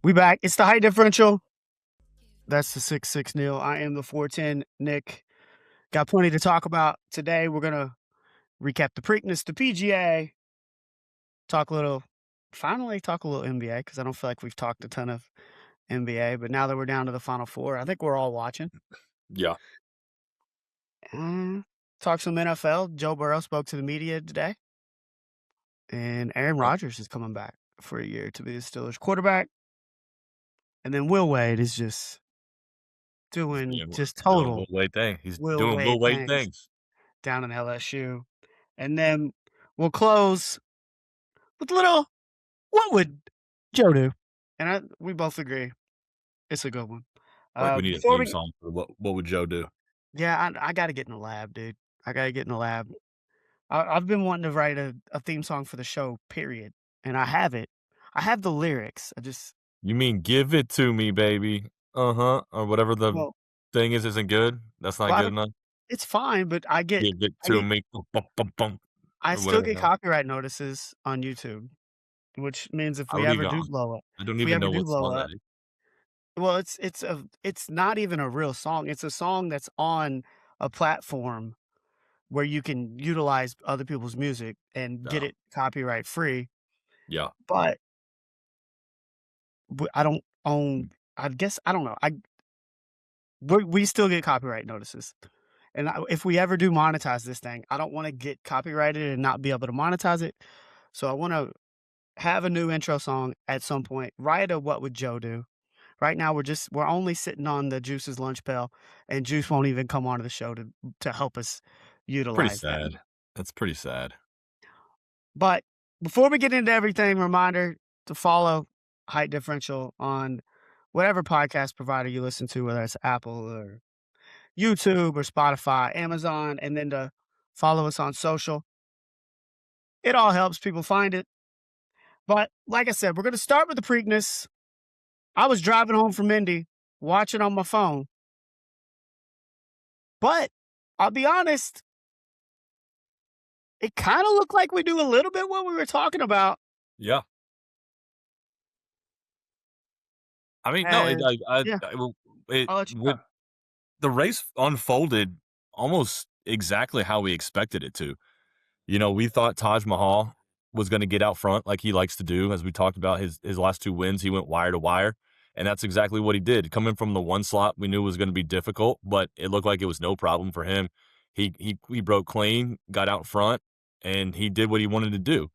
We back. It's the height differential. That's the 6'6" Neil. I am the 4'10" Nick. Got plenty to talk about today. We're gonna recap the Preakness, the PGA, finally talk a little NBA because I don't feel like we've talked a ton of NBA. But now that we're down to the Final Four, I think we're all watching. Yeah. Talk some NFL. Joe Burrow spoke to the media today, and Aaron Rodgers is coming back for a year to be the Steelers quarterback. And then Will Wade is just doing just Doing total Will Wade thing. He's Will doing Will Wade Wade things things. down in LSU. And then we'll close with a little, what would Joe do? And we both agree it's a good one. Like we need a Before theme we, song for what would Joe do? yeah, I got to get in the lab, dude. I got to get in the lab. I've been wanting to write a theme song for the show, period. And I have it. I have the lyrics. You mean give it to me, baby? Or whatever the Well, thing is isn't good. That's not good enough. it's fine, but Give it I to get, me, bum, bum, bum, I or still whatever. get copyright notices on YouTube, which means if I we don't ever even. do blow up, I don't if we even ever know do what blow song up, that is. well, it's not even a real song. It's a song that's on a platform where you can utilize other people's music and get Yeah. it copyright free. Yeah. But I don't own. I guess I don't know. We still get copyright notices, and if we ever do monetize this thing, I don't want to get copyrighted and not be able to monetize it. So I want to have a new intro song at some point. Write a "What Would Joe Do." Right now, we're only sitting on the Juice's lunch pail, and Juice won't even come onto the show to help us Pretty utilize that. sad. That's pretty sad. But before we get into everything, reminder to follow Height Differential on whatever podcast provider you listen to, whether it's Apple or YouTube or Spotify, Amazon, and then to follow us on social. It all helps people find it. But like I said, we're going to start with the Preakness. I was driving home from Indy, watching on my phone. But I'll be honest, it kind of looked like we do a little bit what we were talking about. Yeah. I mean, no, And yeah, I'll let you with go. the race unfolded almost exactly how we expected it to. You know, we thought Taj Mahal was going to get out front like he likes to do. As we talked about his last two wins, he went wire to wire, and that's exactly what he did. Coming from the one slot, we knew was going to be difficult, but it looked like it was no problem for him. He broke clean, got out front, and he did what he wanted to do.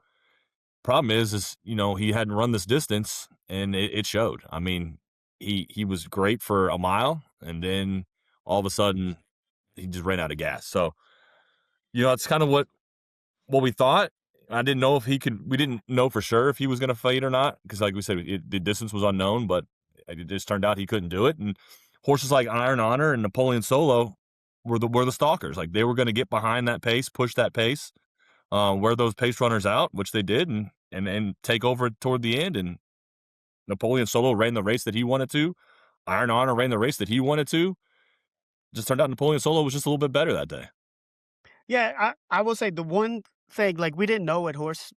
Problem is you know he hadn't run this distance, and it showed. I mean, he was great for a mile, and then all of a sudden he just ran out of gas. So you know, it's kind of what we thought. I didn't know if he could. We didn't know for sure if he was going to fade or not because, like we said, the distance was unknown. But it just turned out he couldn't do it. And horses like Iron Honor and Napoleon Solo were the stalkers. Like they were going to get behind that pace, push that pace, wear those pace runners out, which they did, and take over toward the end. And Napoleon Solo ran the race that he wanted to. Iron Honor ran the race that he wanted to. Just turned out Napoleon Solo was just a little bit better that day. Yeah, I will say the one thing, like we didn't know what horse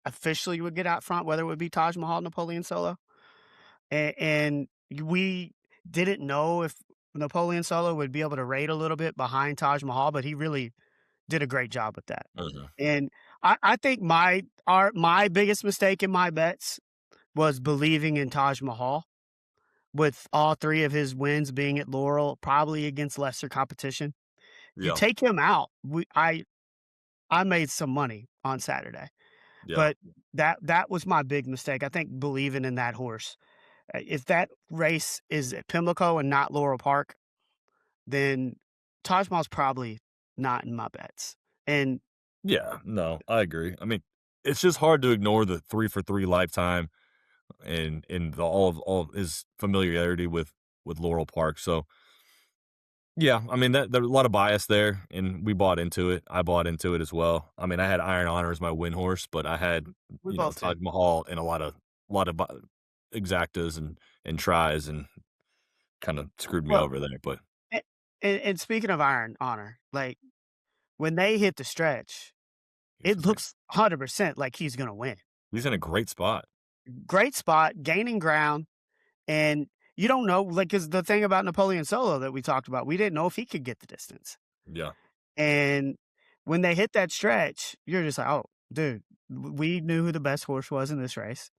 officially would get out front, whether it would be Taj Mahal, Napoleon Solo, and we didn't know if Napoleon Solo would be able to rate a little bit behind Taj Mahal, but he really did a great job with that. Mhm. And I think my biggest mistake in my bets was believing in Taj Mahal with all three of his wins being at Laurel, probably against lesser competition. You Yeah, take him out, I made some money on Saturday, yeah. but that was my big mistake. I think believing in that horse. If that race is at Pimlico and not Laurel Park, then Taj Mahal's probably not in my bets. And Yeah, no, I agree. I mean, it's just hard to ignore the 3 for 3 lifetime and all of his familiarity with Laurel Park. So yeah, I mean that there's a lot of bias there, and we bought into it. I bought into it as well. I mean, I had Iron Honor as my win horse, but I had we both Taj did. Mahal in a lot of exactas and tries, and kind of screwed me Well, over there. But a- and speaking of Iron Honor, like when they hit the stretch, he's it just like looks 100% like he's gonna win. he's in a great spot. Great spot, gaining ground. And you don't know, like, because the thing about Napoleon Solo that we talked about, we didn't know if he could get the distance. Yeah. And when they hit that stretch, you're just like, "Oh, dude, we knew who the best horse was in this race,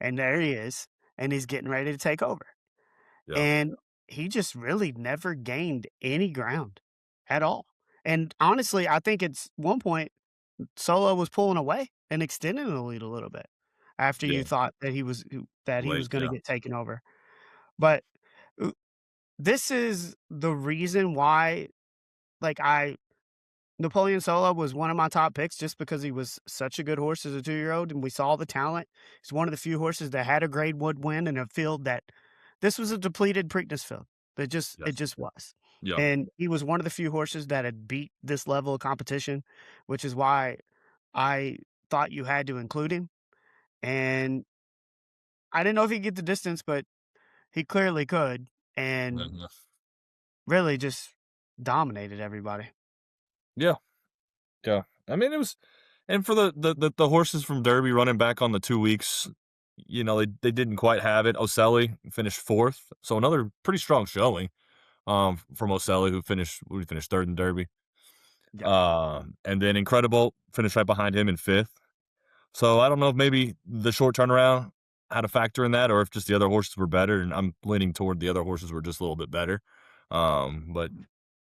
and there he is, and he's getting ready to take over." Yeah. And he just really never gained any ground at all. And honestly, I think it's one point Solo was pulling away and extending the lead a little bit after you Yeah. thought that he was Late. gonna Yeah. get taken over. But, uh, this is the reason why, like, I Napoleon Solo was one of my top picks just because he was such a good horse as a 2-year-old, and we saw the talent. He's one of the few horses that had a Grade Wood win in a field that this was a depleted Preakness field. It Yes. just was. Yeah. And he was one of the few horses that had beat this level of competition, which is why I thought you had to include him. And I didn't know if he'd get the distance, but he clearly could, and Mhm. really just dominated everybody. Yeah. Yeah. I mean, it was, and for the horses from Derby running back on the 2 weeks, they didn't quite have it. Oselli finished 4th, so another pretty strong showing, from Oselli, who finished 3rd in Derby. Yeah, And then Incredible finished right behind him in 5th. So I don't know if maybe the short turnaround had a factor in that, or if just the other horses were better, and I'm leaning toward the other horses were just a little bit better. But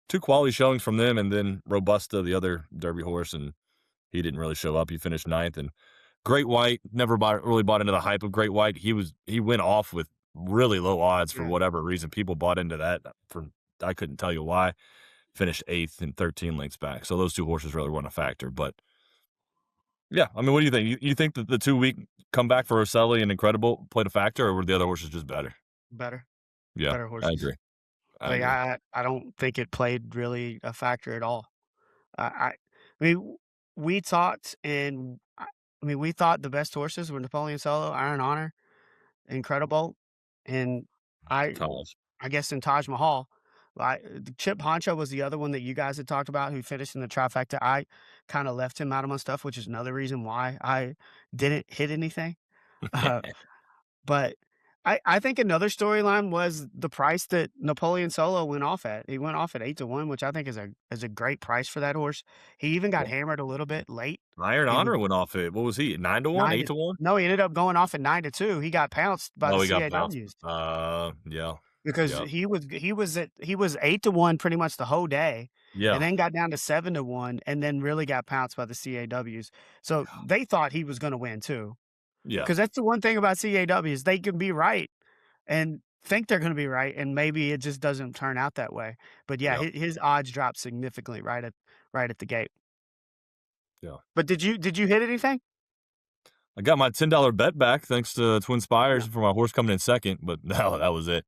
2 quality showings from them, and then Robusta, the other Derby horse, and he didn't really show up. He finished 9th, and Great White never really bought into the hype of Great White. He went off with really low odds for yeah. whatever reason. People bought into that for I couldn't tell you why. Finished 8th and 13 lengths back. So those 2 horses really weren't a factor. But yeah, I mean, what do you think? You think that the 2-week comeback for Rosselli and Incredible played a factor, or were the other horses just better? Better, Yeah, better I horses. agree. I Like, agree. I don't think it played really a factor at all. I mean, we talked and I mean, we thought the best horses were Napoleon Solo, Iron Honor, Incredible, and I College. I guess in Taj Mahal. The Chip Honcho was the other one that you guys had talked about who finished in the trifecta. I kinda left him out of my stuff, which is another reason why I didn't hit anything. Uh, but I think another storyline was the price that Napoleon Solo went off at. He went off at 8 to 1, which I think is a great price for that horse. He even got Well, hammered a little bit late Iron in the Honor went off at, what was he, 9-1, 9 to 8-1? no, he ended up going off at 9 to 2. He got pounced by the Oh, he got bounced. CAWs Yeah. because Yep. he was 8 to 1 pretty much the whole day, and Yeah. then got down to 7 to 1, and then really got pounced by the CAWs. So they thought he was gonna win too, Yeah. because that's the one thing about CAWs, they can be right and think they're gonna be right, and maybe it just doesn't turn out that way. But yeah, Yeah. his odds dropped significantly right at the gate. Yeah. But did you hit anything? I got my $10 bet back thanks to Twin Yeah. Spires for my horse coming in 2nd, but no, that was it.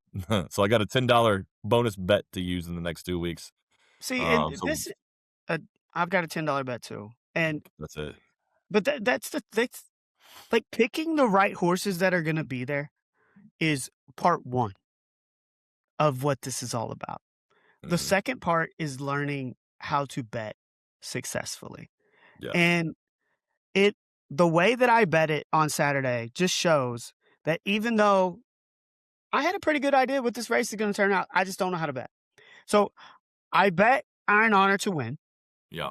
So I got a $10 bonus bet to use in the next 2 weeks. See, and So uh, I've got a $10 bet too, and that's it. but that's like, picking the right horses that are gonna be there is part 1 of what this is all about. The Mhm. second part is learning how to bet successfully, Yes. and it the way that I bet it on Saturday just shows that even though I had a pretty good idea what this race is gonna turn out, I just don't know how to bet. So, I bet Iron Honor to win, Yeah.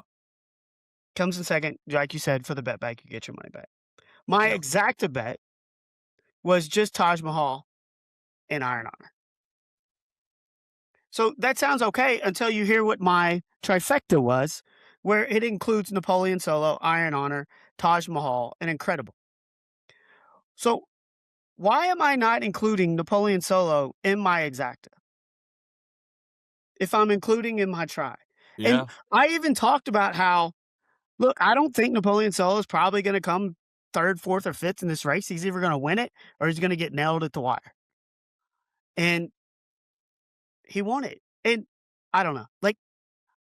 comes in second, like you said, for the bet back, you get your money back. My Yeah. exacta bet was just Taj Mahal and Iron Honor. So that sounds okay until you hear what my trifecta was, where it includes Napoleon Solo, Iron Honor, Taj Mahal, and Incredible. So why am I not including Napoleon Solo in my exacta if I'm including in my try? And Yeah. I even talked about how, look, I don't think Napoleon Solo is probably going to come third, fourth, or fifth in this race. He's either going to win it or he's going to get nailed at the wire. And he won it. And I don't know. Like,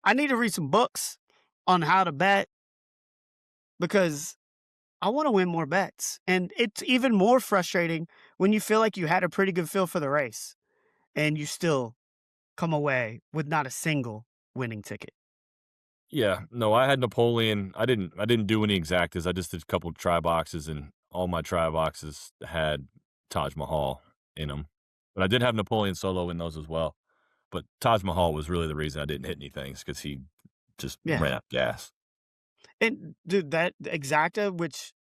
I need to read some books on how to bet because I want to win more bets. And it's even more frustrating when you feel like you had a pretty good feel for the race and you still come away with not a single winning ticket. Yeah. No, I had Napoleon. I didn't do any exactas. I just did a couple of try boxes, and all my try boxes had Taj Mahal in them. But I did have Napoleon Solo in those as well. But Taj Mahal was really the reason I didn't hit anything because he just Yeah. ran out of gas. And dude, that exacta, which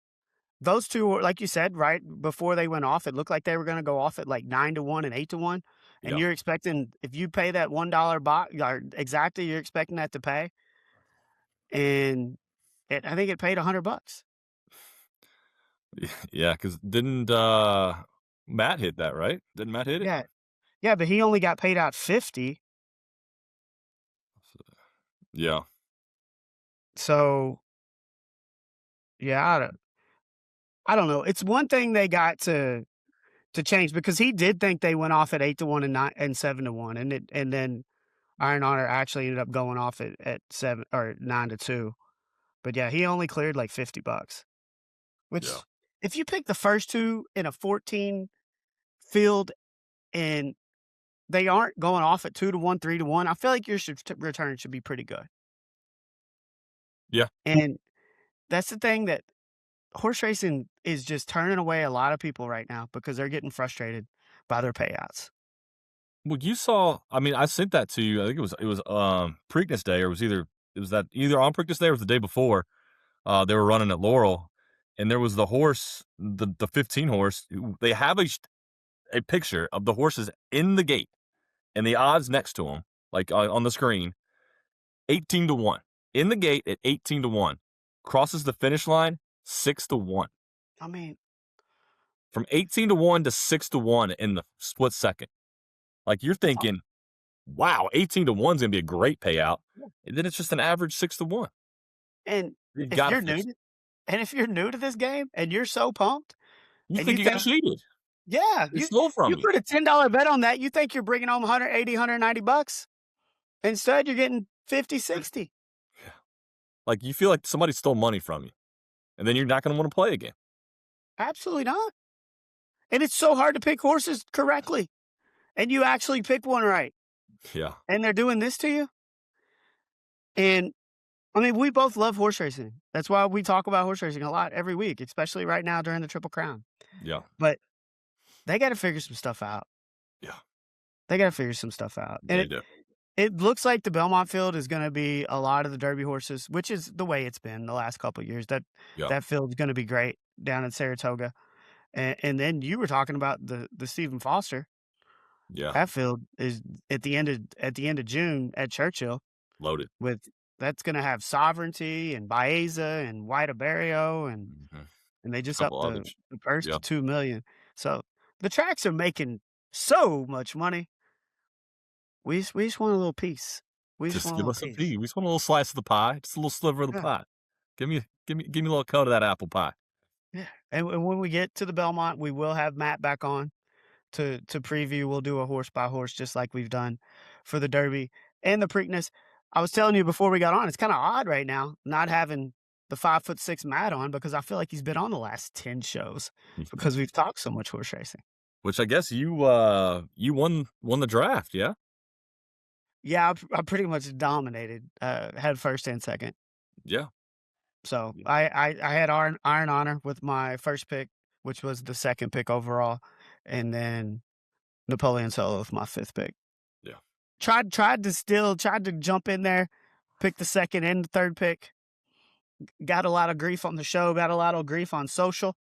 those 2 were like you said, right before they went off, it looked like they were gonna go off at, like, 9-1 and 8-1, and Yeah. you're expecting if you pay that $1 box or exacta, you're expecting that to pay, and I think it paid $100. Yeah, because didn't, Matt hit that, right? Didn't Matt hit it? Yeah. Yeah, but he only got paid out 50, Yeah. so, yeah, I don't know. It's one thing they got to change because he did think they went off at 8-1 and 7-1, and then Iron Honor actually ended up going off at 7 or 9-2. But yeah, he only cleared like $50, Yeah. which if you pick the first 2 in a 14 field and they aren't going off at 2-1, 3-1, I feel like your return should be pretty good. Yeah. And that's the thing that horse racing is just turning away a lot of people right now because they're getting frustrated by their payouts. Well, you saw I mean, I sent that to you. I think it was, Preakness Day, or it was that either on Preakness Day or it was the day before. They were running at Laurel, and there was the horse, the 15 horse. They have a picture of the horses in the gate and the odds next to them, like, on the screen, 18-1. In the gate at 18-1. Crosses the finish line, 6-1. I mean, From 18-1 to 6-1 in the split second. Like, you're uh, thinking, "Wow, 18-1 is gonna be a great payout," and then it's just an average 6-1. and You if gotta you're new fix it. to and if you're new to this game and you're so pumped You and you think you got think cheated. yeah, They stole you from you. put a $10 bet on that, you think you're bringing home 180, $190. Instead, you're getting 50, 60. Yeah. Like, you feel like somebody stole money from you, and then you're not gonna wanna play again. Absolutely not. And it's so hard to pick horses correctly, and you actually pick one right, Yeah. and they're doing this to you? And, I mean, we both love horse racing. That's why we talk about horse racing a lot every week, especially right now during the Triple Crown. Yeah. But they gotta figure some stuff out. Yeah. They gotta figure some stuff out, and They do. it looks like the Belmont field is gonna be a lot of the Derby horses, which is the way it's been the last couple of years. Yeah. That field's gonna be great down in Saratoga, and then you were talking about the Stephen Foster. Yeah. That field is at the end of June at Churchill Loaded. with that's gonna have Sovereignty and Baeza and White Abarrio, Mhm. and they just upped Couple others. the purse Yeah. to 2,000,000. So, the tracks are making so much money. We just want a little piece. We just Just want a give little us a piece. piece. We just want a little slice of the pie, just a little sliver of the Yeah, pie. Give me a little coat of that apple pie. yeah, and when we get to the Belmont, we will have Matt back on to preview. We'll do a horse by horse just like we've done for the Derby and the Preakness. I was telling you before we got on, it's kinda odd right now not having the 5'6" Matt on because I feel like he's been on the last 10 shows because we've talked so much horse racing. Which I guess you won the draft, yeah? Yeah, I pretty much dominated, had 1st and 2nd. Yeah. So, Yeah. I had Iron Honor with my 1st pick, which was the 2nd pick overall, and then Napoleon Solo with my 5th pick. Yeah. Tried to jump in there, pick the 2nd and the 3rd pick. Got a lot of grief on the show, got a lot of grief on social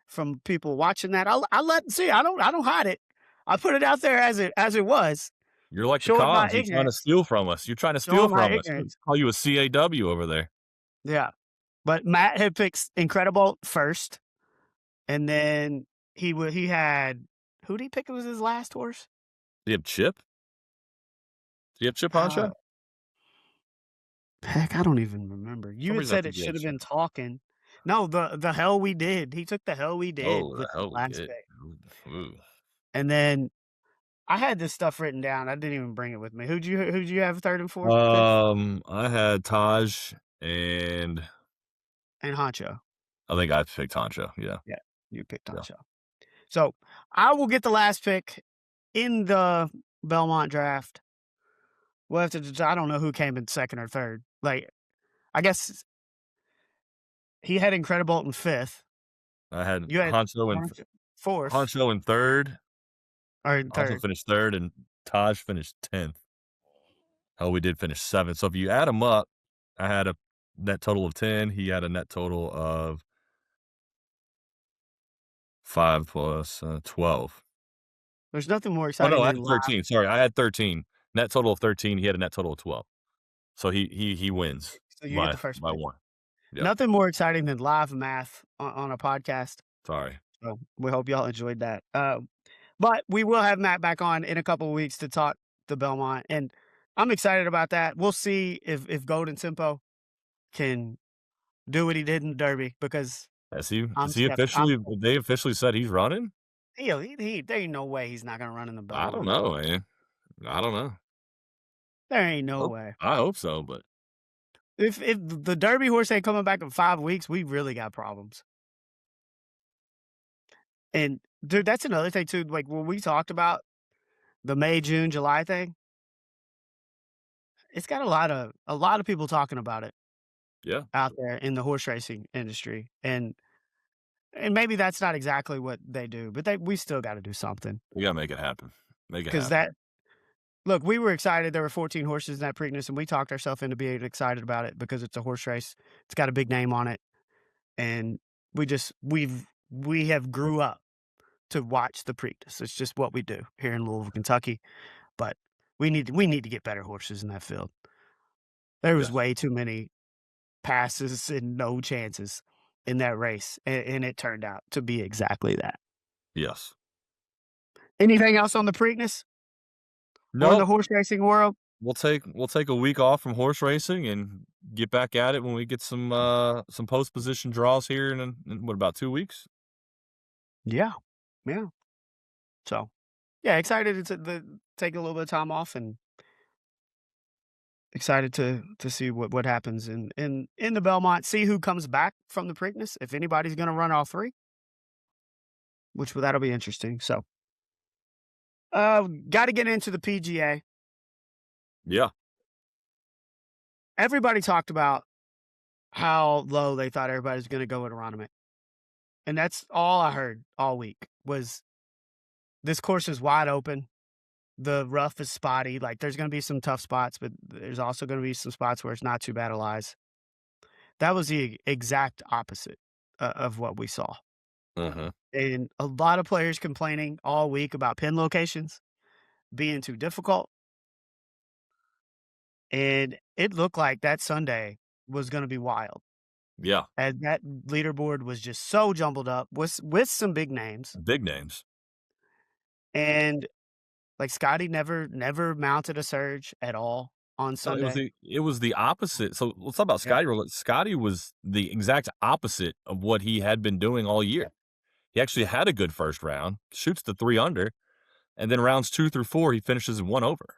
from people watching that. I let see, I don't hide it. I put it out there as it was, You're like the showing my cons, you're trying to ignorance, steal from us. You're trying to steal showing my from us. We ignorance. call you a CAW over there. Yeah. But Matt had picked Incredible first, and then he had who did he pick was his last horse? Do you have Chip? Do you have Chip Uh, Honcho? heck, I don't even remember. For You some had reason I said it think you should had have Chip. been Talking. No, the Hell We Did. He took the Hell We Did Oh, with the the hell we last did. pick. Ooh. And then I had this stuff written down. I didn't even bring it with me. Who'd you have 3rd and 4th pick? I had Taj, and And Honcho. I think I picked Honcho, yeah. Yeah, you picked Yeah. Honcho. So I will get the last pick in the Belmont draft. We'll have to. I don't know who came in 2nd or 3rd. Like, I guess he had Incredible in 5th. I had You had Honcho in Honcho 4th. 3rd, or in Also 3rd. finished 3rd, and Taj finished 10th. Oh, we did finish 7th. So if you add them up, I had a net total of 10. He had a net total of 5 plus 12. There's nothing more Oh, no, exciting I than had live. 13. Sorry, I had 13. Net total of 13. He had a net total of 12. So he wins So you get by the first by pick. 1. Yep. Nothing more exciting than live math on a podcast. Sorry. So we hope y'all enjoyed that. But we will have Matt back on in a couple of weeks to talk the Belmont, and I'm excited about that. We'll see if Golden Tempo can do what he did in the Derby because I'm Is he skeptical. I'm officially they officially said he's running? there ain't no way he's not gonna run in the I don't Belmont. know, man. I don't know. There ain't no way. I hope so, but If the Derby horse ain't coming back in 5 weeks, we really got problems. And dude, that's another thing too. Like when we talked about the May, June, July thing, it's got a lot of people talking about it yeah, out there in the horse racing industry. And maybe that's not exactly what they do, but we still got to do something we gotta make it happen. Make it because happen. that look, we were excited. There were 14 horses in that Preakness, and we talked ourselves into being excited about it because it's a horse race. It's got a big name on it, and we have grew up to watch the Preakness. It's just what we do here in Louisville, Kentucky. But we need to get better horses in that field. There was Yes. way too many passes and no chances in that race, and it turned out to be exactly that. Yes. Anything else on the Preakness or in the No, horse racing world? we'll take a week off from horse racing and get back at it when we get some post position draws here in what, about 2 weeks? Yeah, yeah. So, yeah, excited to take a little bit of time off and excited to see what happens in the Belmont, see who comes back from the Preakness, if anybody's gonna run all 3, which that'll be interesting. So, gotta get into the PGA. Yeah. Everybody talked about how low they thought everybody was gonna go at Aronimink, and that's all I heard all week was, "This course is wide open. The rough is spotty, like, there's gonna be some tough spots, but there's also gonna be some spots where it's not too bad a lies." That was the exact opposite of what we saw, Uh-huh. and a lot of players complaining all week about pin locations being too difficult, and it looked like that Sunday was gonna be wild, Yeah. and that leaderboard was just so jumbled up with some big names, Big names. and, like, Scotty never mounted a surge at all on No, Sunday. it was the opposite. So let's talk about Yep, Scotty real quick. Scotty was the exact opposite of what he had been doing all year. He actually had a good first round, shoots the 3 under, and then rounds 2 through 4, he finishes in 1 over.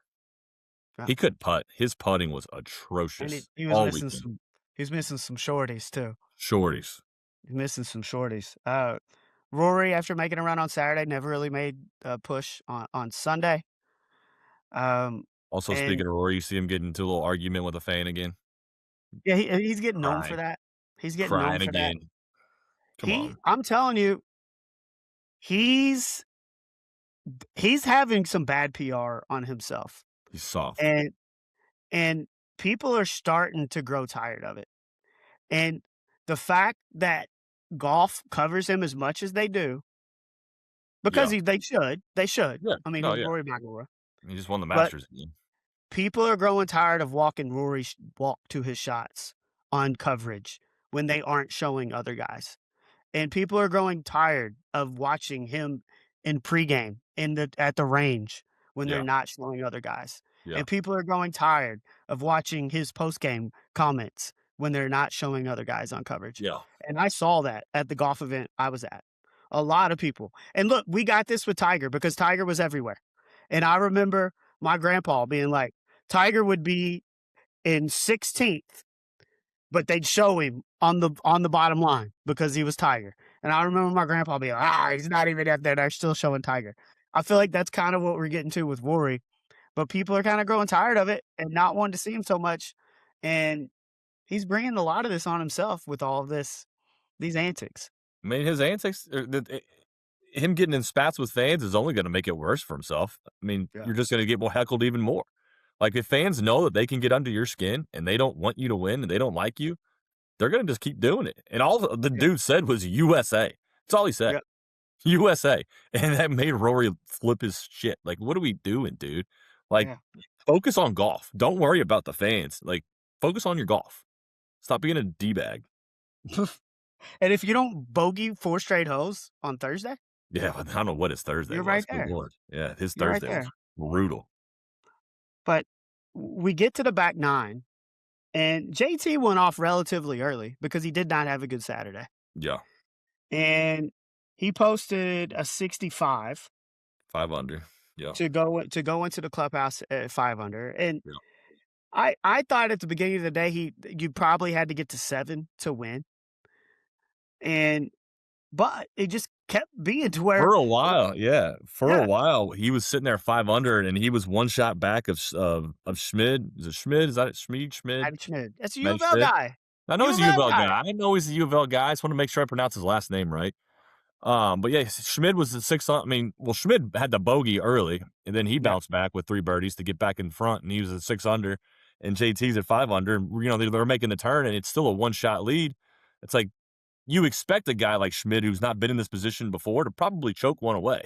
yep, He couldn't putt. His putting was and atrocious he was all missing weekend. some shorties too. Shorties. He's missing some shorties. Rory, after making a run on Saturday, never really made a push on Sunday. Um, Also, and speaking of Rory, you see him getting into a little argument with a fan again, yeah, he's getting known for crying, that. He's getting known crying for that. again. Come on. I'm telling you, he's he's having some bad PR on himself, He's soft. and and people are starting to grow tired of it. And the fact that golf covers him as much as they do, because Yeah. they should. Yeah. I mean, No, he's yeah. Rory McIlroy, He just won the but Masters again. people are growing tired of watching Rory walk to his shots on coverage when they aren't showing other guys. And people are growing tired of watching him in pregame at the range when they're Yeah. not showing other guys. Yeah. And people are growing tired of watching his postgame comments when they're not showing other guys on coverage. Yeah. And I saw that at the golf event I was at. A lot of people. And look, we got this with Tiger because Tiger was everywhere. And I remember my grandpa being like, Tiger would be in 16th, but they'd show him on the bottom line because he was Tiger. And I remember my grandpa being like, he's not even up there. They're still showing Tiger. I feel like that's kind of what we're getting to with Rory, but people are kind of growing tired of it and not wanting to see him so much. And he's bringing a lot of this on himself with all of these antics. I mean, his antics him getting in spats with fans is only gonna make it worse for himself. I mean, Yeah. you're just gonna get more heckled even more. Like, if fans know that they can get under your skin and they don't want you to win and they don't like you, they're gonna just keep doing it. And all the Yeah. dude said was USA. That's all he said. Yeah. USA. And that made Rory flip his shit. Like, what are we doing, dude? Like, Yeah. focus on golf. Don't worry about the fans. Like, focus on your golf. Stop being a D-bag. And if you don't bogey 4 straight holes on Thursday, Yeah, I don't know what his Thursday you're was. right Good there. lord. Yeah, his You're right Thursday was there. brutal. But we get to the back 9, and JT went off relatively early because he did not have a good Saturday. Yeah, And he posted a 65 5 under. Yeah, to go into the clubhouse at 5 under. And yeah. I thought at the beginning of the day you probably had to get to 7 to win. And but it just kept being to where For a while, yeah. For a yeah, while, he was sitting there 5 under, and he was 1 shot back of Schmid. Is it Schmid? Is that it? Schmid? Patty Schmid. That's a U Matty of L Schmid? guy. I know U he's of a U of L L guy. guy. I know he's a U of L guy. I just wanna make sure I pronounce his last name right. But yeah, Schmid was at 6 I mean, well, Schmid had the bogey early, and then he Yeah. bounced back with 3 birdies to get back in front, and he was at 6 under, and JT's at 5 under, and, they're making the turn, and it's still a one-shot lead. It's like, you expect a guy like Schmid, who's not been in this position before, to probably choke one away.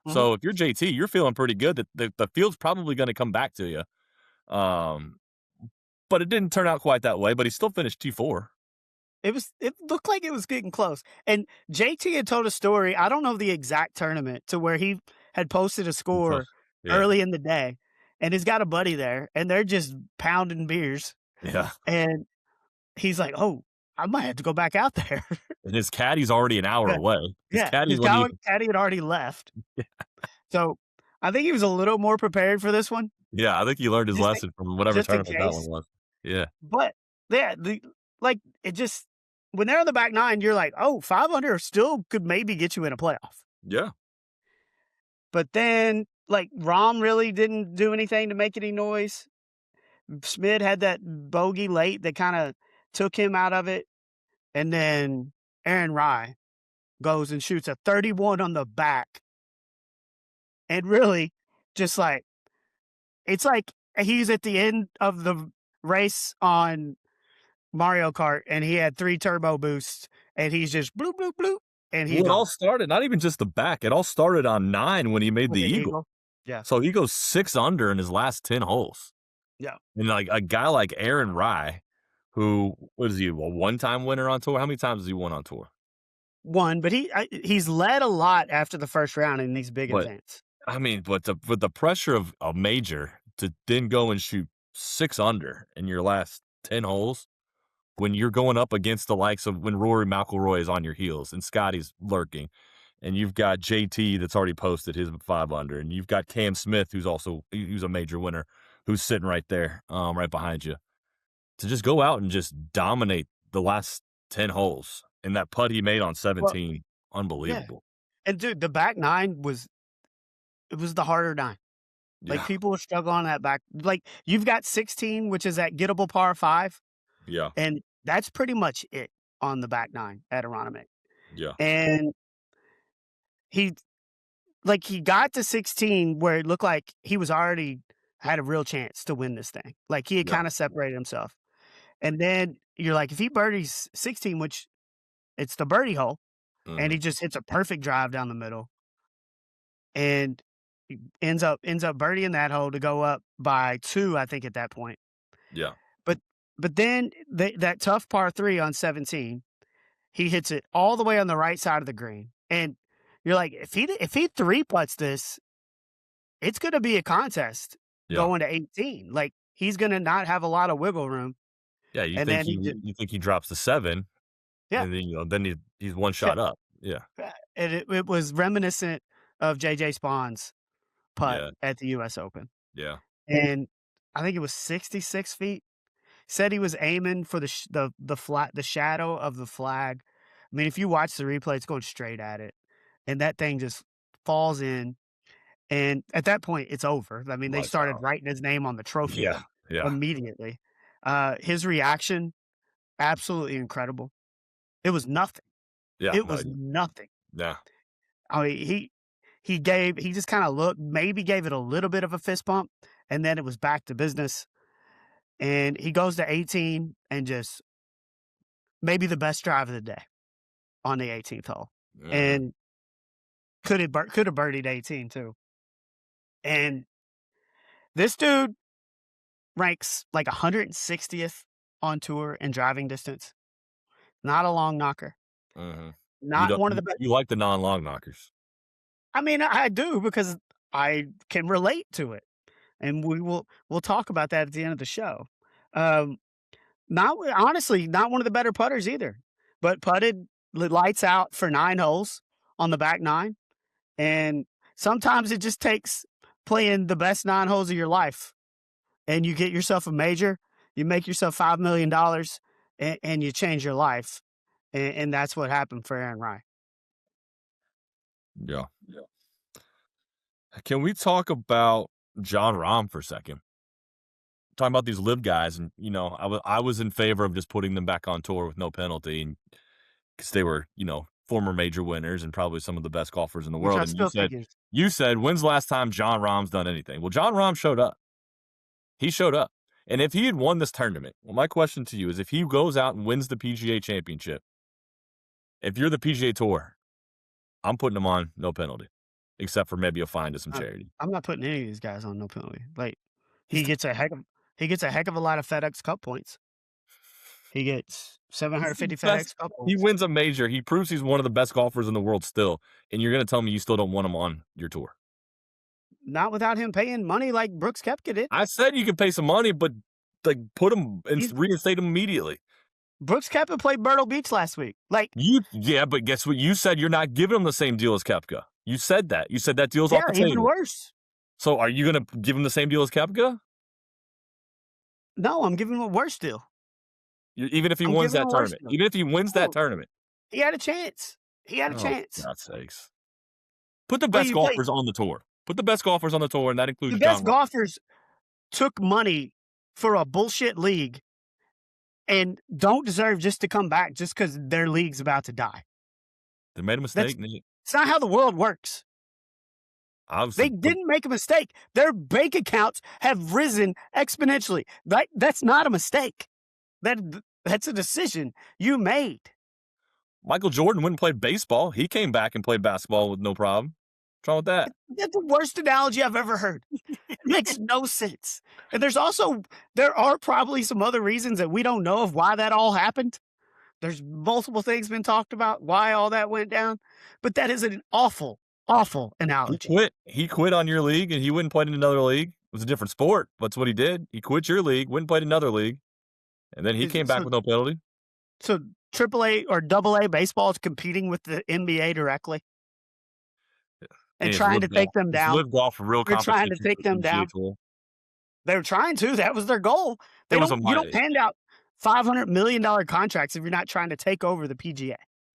Mhm. So if you're JT, you're feeling pretty good that the field's probably gonna come back to you. Um, but it didn't turn out quite that way, but he still finished T4. It looked like it was getting close. And JT had told a story, I don't know the exact tournament, to where he had posted a score Yeah, early in the day, and he's got a buddy there, and they're just pounding beers, yeah. and he's like, "Oh, I might have to go back out there." And his caddy's already an hour Yeah. away. His Yeah, caddy his wasn't even caddy had already left. So, I think he was a little more prepared for this one, yeah, I think he learned his just in lesson from whatever just in tournament that one case. was. Yeah, But, yeah, it just when they're on the back 9, you're like, "Oh, 5 under still could maybe get you in a playoff." yeah, But then, like, Rahm really didn't do anything to make any noise. Smid had that bogey late that kinda took him out of it, and then Aaron Rai goes and shoots a 31 on the back, and really just, like it's like he's at the end of the race on Mario Kart, and he had 3 turbo boosts, and he's just bloop, bloop, bloop, and he's well, it all gone started not even just the back, it all started on 9 when he made with the the eagle. eagle. Yeah, So he goes 6 under in his last 10 holes. yeah. And, like, a guy like Aaron Rai, who what is he, a one-time winner on tour? How many times has he won on tour? 1, but he's led a lot after the first round in these big But, events. I mean, but with the pressure of a major to then go and shoot 6 under in your last 10 holes, when you're going up against the likes of when Rory McIlroy is on your heels and Scotty's lurking, and you've got JT that's already posted his 5 under, and you've got Cam Smith, who's a major winner, who's sitting right there, right behind you. To just go out and just dominate the last 10 holes, and that putt he made on Well, 17, yeah, unbelievable. and dude, the back 9 was the harder 9. Like, Yeah, people were struggling on that back like, you've got 16, which is that gettable par 5, yeah, and that's pretty much it on the back 9 at Aronimink. yeah, And he he got to 16 where it looked like he was already had a real chance to win this thing. Like, he had yeah, kinda separated himself. And then you're like, if he birdies 16, which it's the birdie hole, and mhm, he just hits a perfect drive down the middle, and he ends up birdieing that hole to go up by 2, I think, at that point. yeah, But then that tough par 3 on 17, he hits it all the way on the right side of the green, and you're like, if he 3 putts this, it's gonna be a contest yeah. going to 18. Like, he's gonna not have a lot of wiggle room, Yeah, and then he just you think he drops the 7, yeah, and then, he's 1 yeah, shot up. Yeah, and it was reminiscent of JJ Spahn's putt yeah, at the US Open, yeah, and I think it was 66 feet. Said he was aiming for the shadow of the flag. I mean, if you watch the replay, it's going straight at it, and that thing just falls in, and at that point, it's over. I mean, they lights started out. writing his name on the trophy Yeah, yeah, immediately. His reaction, absolutely incredible. It was nothing. yeah, It no, was nothing. yeah, I mean, he just kind of looked, maybe gave it a little bit of a fist bump, and then it was back to business. And he goes to 18 and just maybe the best drive of the day on the 18th hole, Mhm. and could have birdied 18 too. And this dude ranks like 160th on tour in driving distance. Not a long knocker. Mhm. You Not don't one of you the best. you like the non-long knockers. I mean, I do because I can relate to it, and we'll talk about that at the end of the show. Um, Not honestly, not one of the better putters either, but putted lights out for 9 holes on the back 9, and sometimes it just takes playing the best 9 holes of your life, and you get yourself a major, you make yourself $5,000,000, and you change your life, and that's what happened for Aaron Rai. Yeah. Can we talk about John Rahm for a second? Talking about these live guys, and, I was in favor of just putting them back on tour with no penalty, and 'cause they were, former major winners and probably some of the best golfers in the Which world, I and still think is you said, "When's the last time John Rahm's done anything?" Well, John Rahm showed up. He showed up. And if he had won this tournament, well, my question to you is if he goes out and wins the PGA Championship, if you're the PGA Tour, I'm putting him on no penalty, except for maybe a fine to some I'm charity. I'm not putting any of these guys on no penalty. Like, He's he gets a heck of he gets a heck of a lot of FedEx Cup points. He gets he's the 750 best. FedEx Cup He points. wins a major. He proves he's one of the best golfers in the world still, and you're gonna tell me you still don't want him on your tour. Not without him paying money like Brooks Koepka did. I said you could pay some money, but, like, put him and He's reinstate him immediately. Brooks Koepka played Myrtle Beach last week. Like, Yeah, but guess what? You said you're not giving him the same deal as Koepka. You said that. You said that deal's off yeah, the even table. worse. So are you gonna give him the same deal as Koepka? No, I'm giving him a worse deal. Even if he I'm wins giving him that a worse tournament? deal. Even if he wins that No, tournament? he had a chance. He had a Oh, chance. for God's sakes. Put the But best you wait, golfers on the tour. Put the best golfers on the tour, and that the includes best John Rahm. golfers took money for a bullshit league and don't deserve just to come back just because their league's about to die. They made a That's mistake, Nate. it's not how the world works. They Obviously, but didn't make a mistake. Their bank accounts have risen exponentially. That's not a mistake. That's a decision you made. Michael Jordan went and played baseball. He came back and played basketball with no problem. What's wrong with that? That's the worst analogy I've ever heard. It makes no sense. And there are probably some other reasons that we don't know of why that all happened. There's multiple things been talked about why all that went down, but that is an awful, awful He analogy. quit. He quit on your league, and he went and played in another league. It was a different sport. That's what he did. He quit your league, went and played another league, and then he Is came back so with no penalty. so AAA or AA baseball is competing with the NBA directly and Hey, trying to take them It's down. live golf for real They're trying to competition take for them PGA down. Tour. They were trying to. That was their goal. It was a You don't money, hand out $500 million contracts if you're not trying to take over the PGA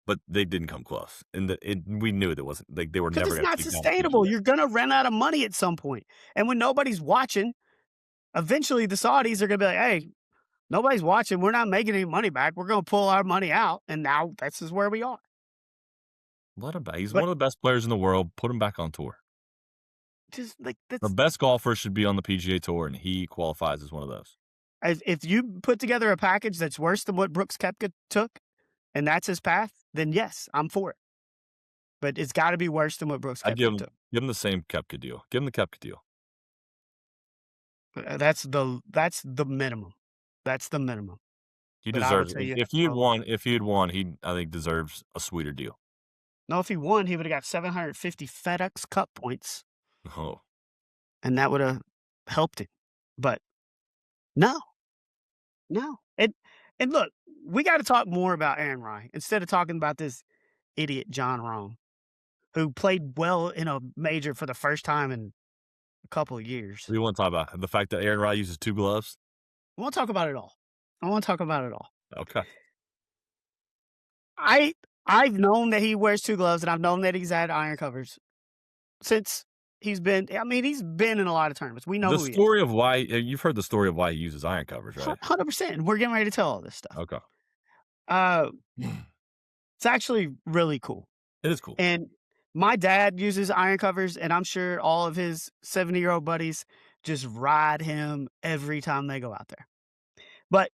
but they didn't come close, and we knew that wasn't like they were because never it's going to not take down the sustainable. PGA. You're gonna run out of money at some point, and when nobody's watching, eventually the Saudis are gonna be like, "Hey, nobody's watching. We're not making any money back. We're gonna pull our money out," and now this is where we are. Let him back. He's But one of the best players in the world. Put him back on tour. just like The that's best golfer should be on the PGA Tour, and he qualifies as one of those. if you put together a package that's worse than what Brooks Koepka took, and that's his path, then yes, I'm for it. But it's got to be worse than what Brooks I'd Koepka took. give him the same Kepka deal. Give him the Kepka deal. That's the minimum. That's the minimum. He But I would deserves say it. you have If to he had go won, he I think deserves a sweeter deal. no, if he won, he would have got 750 FedEx Cup points, Oh, and that would have helped him. But no, no. And look, we got to talk more about Aaron Rai instead of talking about this idiot John Rahm, who played well in a major for the first time in a couple of years. we want to talk about the fact that Aaron Rai uses 2 gloves. I want to talk about it all. I want to talk about it all. Okay. I've known that he wears 2 gloves, and I've known that he's had iron covers since he's been. I mean, he's been in a lot of tournaments. We know The who he is. story of why you've heard the story of why he uses iron covers, right? 100%. And we're getting ready to tell all this stuff. Okay. Uh, it's actually really cool. It is cool. And My dad uses iron covers, and I'm sure all of his 70-year-old buddies just ride him every time they go out there. But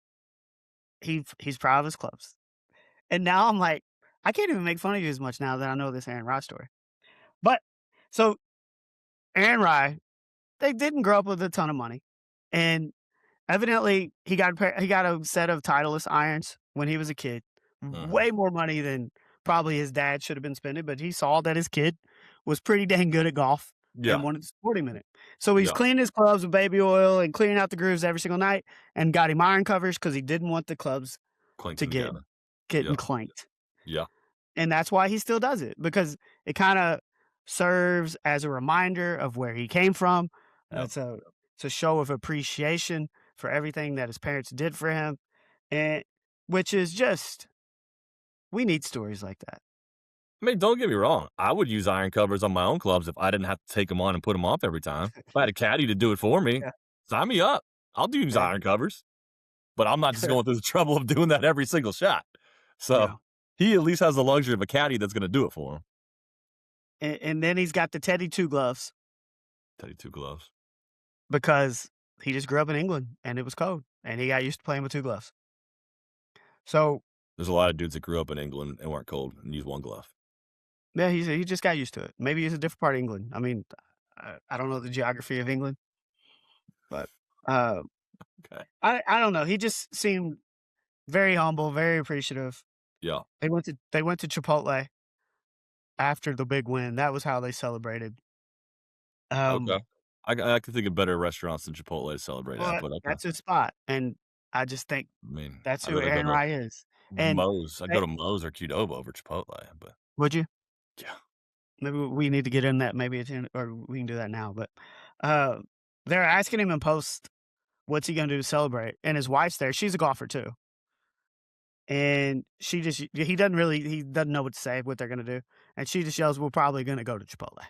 he's proud of his clubs. And now I'm like, I can't even make fun of you as much now that I know this Aaron Rai story. But so Aaron Rai, they didn't grow up with a ton of money, and evidently he got a set of Titleist irons when he was a kid, Mhm. way more money than probably his dad should have been spending, but he saw that his kid was pretty dang good at golf Yeah, and wanted to support him in it. So he's yeah, cleaning his clubs with baby oil and cleaning out the grooves every single night and got him iron covers because he didn't want the clubs to Clinton together. getting Yeah, clanked. yeah, And that's why he still does it, because it kinda serves as a reminder of where he came from. yeah. It's a show of appreciation for everything that his parents did for him, and which is just we need stories like that. I mean, don't get me wrong. I would use iron covers on my own clubs if I didn't have to take them on and put them off every time. If I had a caddy to do it for me, Yeah, sign me up. I'll do use yeah, iron covers, but I'm not just going through the trouble of doing that every single shot. So yeah, he at least has the luxury of a caddy that's going to do it for him. and then he's got the Teddy 2 gloves Teddy two gloves. because he just grew up in England, and it was cold, and he got used to playing with 2 gloves. So, There's a lot of dudes that grew up in England and weren't cold and use one glove. yeah, he just got used to it. Maybe he's a different part of England. I mean, I don't know the geography of England, but, uh Okay. I don't know, he just seemed very humble, very appreciative. Yeah. They went to Chipotle after the big win, that was how they celebrated. Okay. Um, I can think of better restaurants than Chipotle to celebrate at, but but okay. that's his spot, and I just think I mean, that's I'd who rather go Aaron to Rai is, and Moe's. I'd go they to Moe's or Qdoba over Chipotle, but would you? yeah. Maybe we need to get in that, maybe it's in or we can do that now, but, uh, they're asking him in post, what's he gonna do to celebrate, and his wife's there, she's a golfer too, and he doesn't know what to say, what they're gonna do, and she just yells, "We're probably gonna go to Chipotle."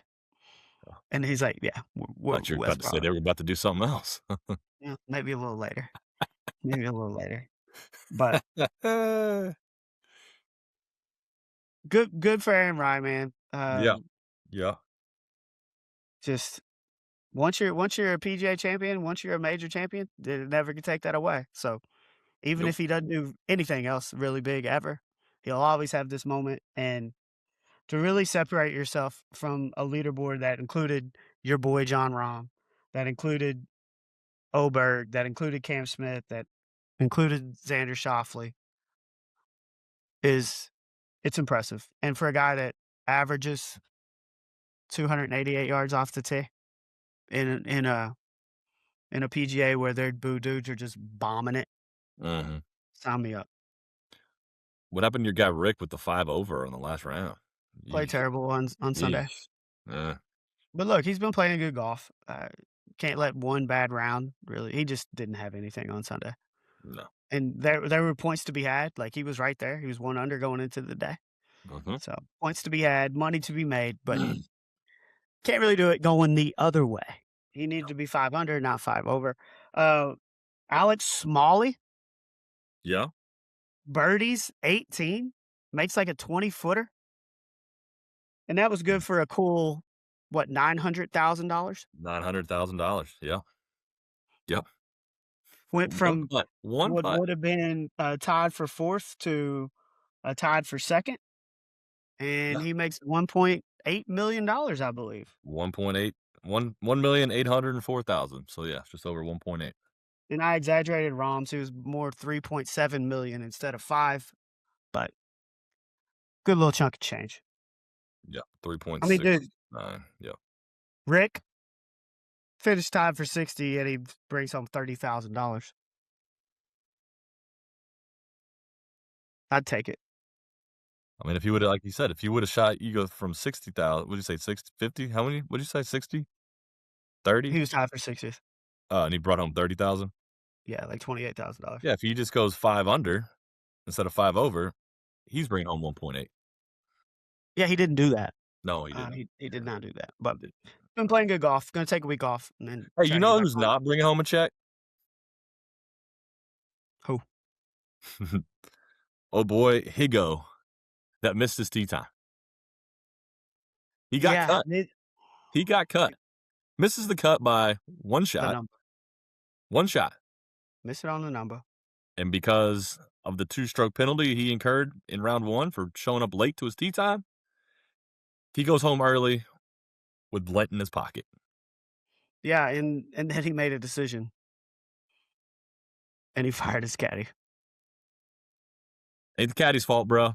Oh, And he's like, "Yeah, thought you were that's about to say probably they were about to do something else. yeah, maybe a little later, maybe a little later." But good for Aaron Rai, man. Yeah, yeah, Just once you're a PGA champion, once you're a major champion, they never can take that away. So even nope. if he doesn't do anything else really big ever, he'll always have this moment. And to really separate yourself from a leaderboard that included your boy John Rahm, that included Oberg, that included Cam Smith, that included Xander Schauffele, is it's impressive. And for a guy that averages 288 yards off the tee in a PGA where their boo dudes are just bombing it, Mhm. sign me up. What happened to your guy Rick with the 5 over on the last round? Played Yeesh. terrible on Sunday. Yeesh. Uh, But look, he's been playing good golf. Can't let one bad round really he just didn't have anything on Sunday. no. And there were points to be had, like, he was right there. He was 1 under going into the day. Mhm. So, points to be had, money to be made, but can't really do it going the other way. He needed to be 5 under, not 5 over. Uh, Alex Smalley, Yeah, birdies 18, makes like a 20-footer, and that was good for a cool, what, $900,000? $900,000. Yeah, yep. Went One from putt, one what putt. would have been, tied for 4th to, tied for 2nd, Yeah, and he makes $1,800,000, I believe. 1.8 1,804,000. So, yeah, just over 1.8. And I exaggerated Rahm's, it was more 3.7 million instead of 5, but good little chunk of change. Yeah, I mean, dude, 3.69. Yeah. Rick finished tied for 60 and he brings home $30,000. I'd take it. I mean, if you woulda like you said, if you woulda shot you go from 60,000, what'd you say, 60, 50? How many? What'd you say, 60? 30? He was tied for 60th. And he brought home 30,000? Yeah, like $28,000. Yeah, if he just goes 5 under instead of 5 over, he's bringing home 1.8. Yeah, he didn't do that. No, he didn't. He did Yeah, not do that, but he didn't. been playing good golf, gonna take a week off and then Hey, try you to get know back who's on it. not bringing home a check? Who? Oh boy, Higo, that missed his tee time. He got Yeah, cut. He got cut. Misses the cut by one the shot. number. One shot. Miss it on the number. And because of the two-stroke penalty he incurred in round one for showing up late to his tee time, he goes home early with lint in his pocket. Yeah, and then he made a decision. And he fired his caddy. Ain't the caddy's fault, bro.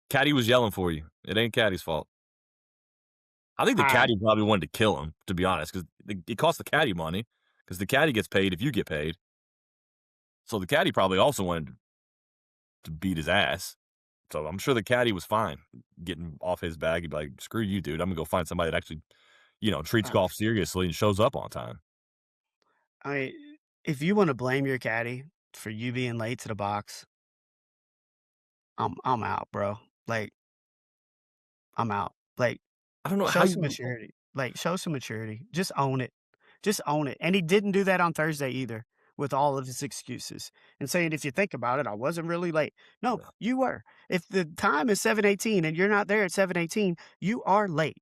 Caddy was yelling for you. It ain't caddy's fault. I think the I caddy probably wanted to kill him, to be honest, because it costs the caddy money, because the caddy gets paid if you get paid. So the caddy probably also wanted to beat his ass. So I'm sure the caddy was fine getting off his bag. He'd be like, screw you, dude. I'm going to go find somebody that actually, treats uh, golf seriously and shows up on time. I mean, if you wanna blame your caddy for you being late to the box, I'm out, bro. Like, I'm out. Like, I don't know how show some you maturity. Like, show some maturity. Just own it. Just own it. And he didn't do that on Thursday either with all of his excuses and saying, if you think about it, I wasn't really late. No, you were. If the time is 7:18 and you're not there at 7:18, you are late.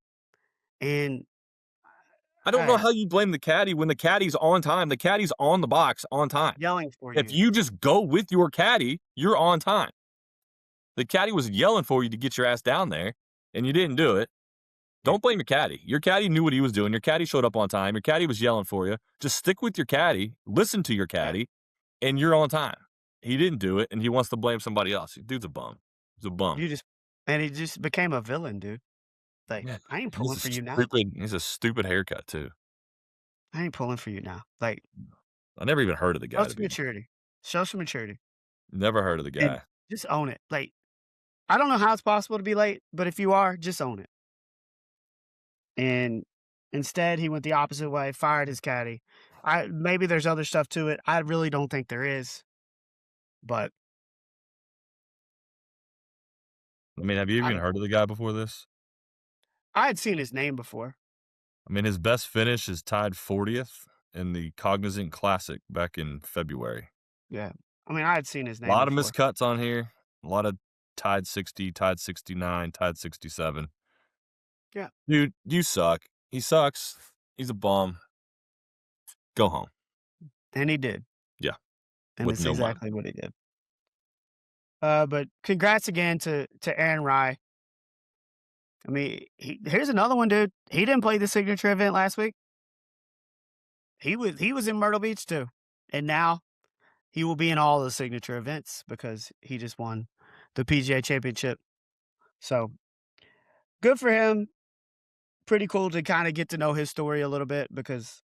And I don't know I how you blame the caddy when the caddy's on time. The caddy's on the box on time. yelling for If you. you just go with your caddy, you're on time. The caddy was yelling for you to get your ass down there, and you didn't do it. Don't blame your caddy. Your caddy knew what he was doing. Your caddy showed up on time. Your caddy was yelling for you. Just stick with your caddy, listen to your Yeah. caddy, and you're on time. He didn't do it, and he wants to blame somebody else. Dude's a bum. He's a bum. You just and he just became a villain, dude. Like, Yeah. I ain't He's pulling a for you now. he's a stupid haircut too. I ain't pulling for you now. Like, I never even heard of the show guy to some be maturity. Show some maturity never heard of the and guy. just own it. Like, I don't know how it's possible to be late, but if you are, just own it. And instead, he went the opposite way, fired his caddy. Maybe there's other stuff to it. I really don't think there is, but I mean, have you I even don't heard of the guy before this? I had seen his name before. I mean, his best finish is tied 40th in the Cognizant Classic back in February. Yeah. I mean, I had seen his A name lot of before. miscuts on here. A lot of tied 60, tied 69, tied 67. Yeah. Dude, you suck. He sucks. He's a bum. Go home. And he did. Yeah, And with it's no money. exactly what he did. But congrats again to Aaron Rai. I mean, here's another one, dude. He didn't play the signature event last week. He was in Myrtle Beach too. And now he will be in all the signature events because he just won the PGA Championship. So good for him. Pretty cool to kind of get to know his story a little bit because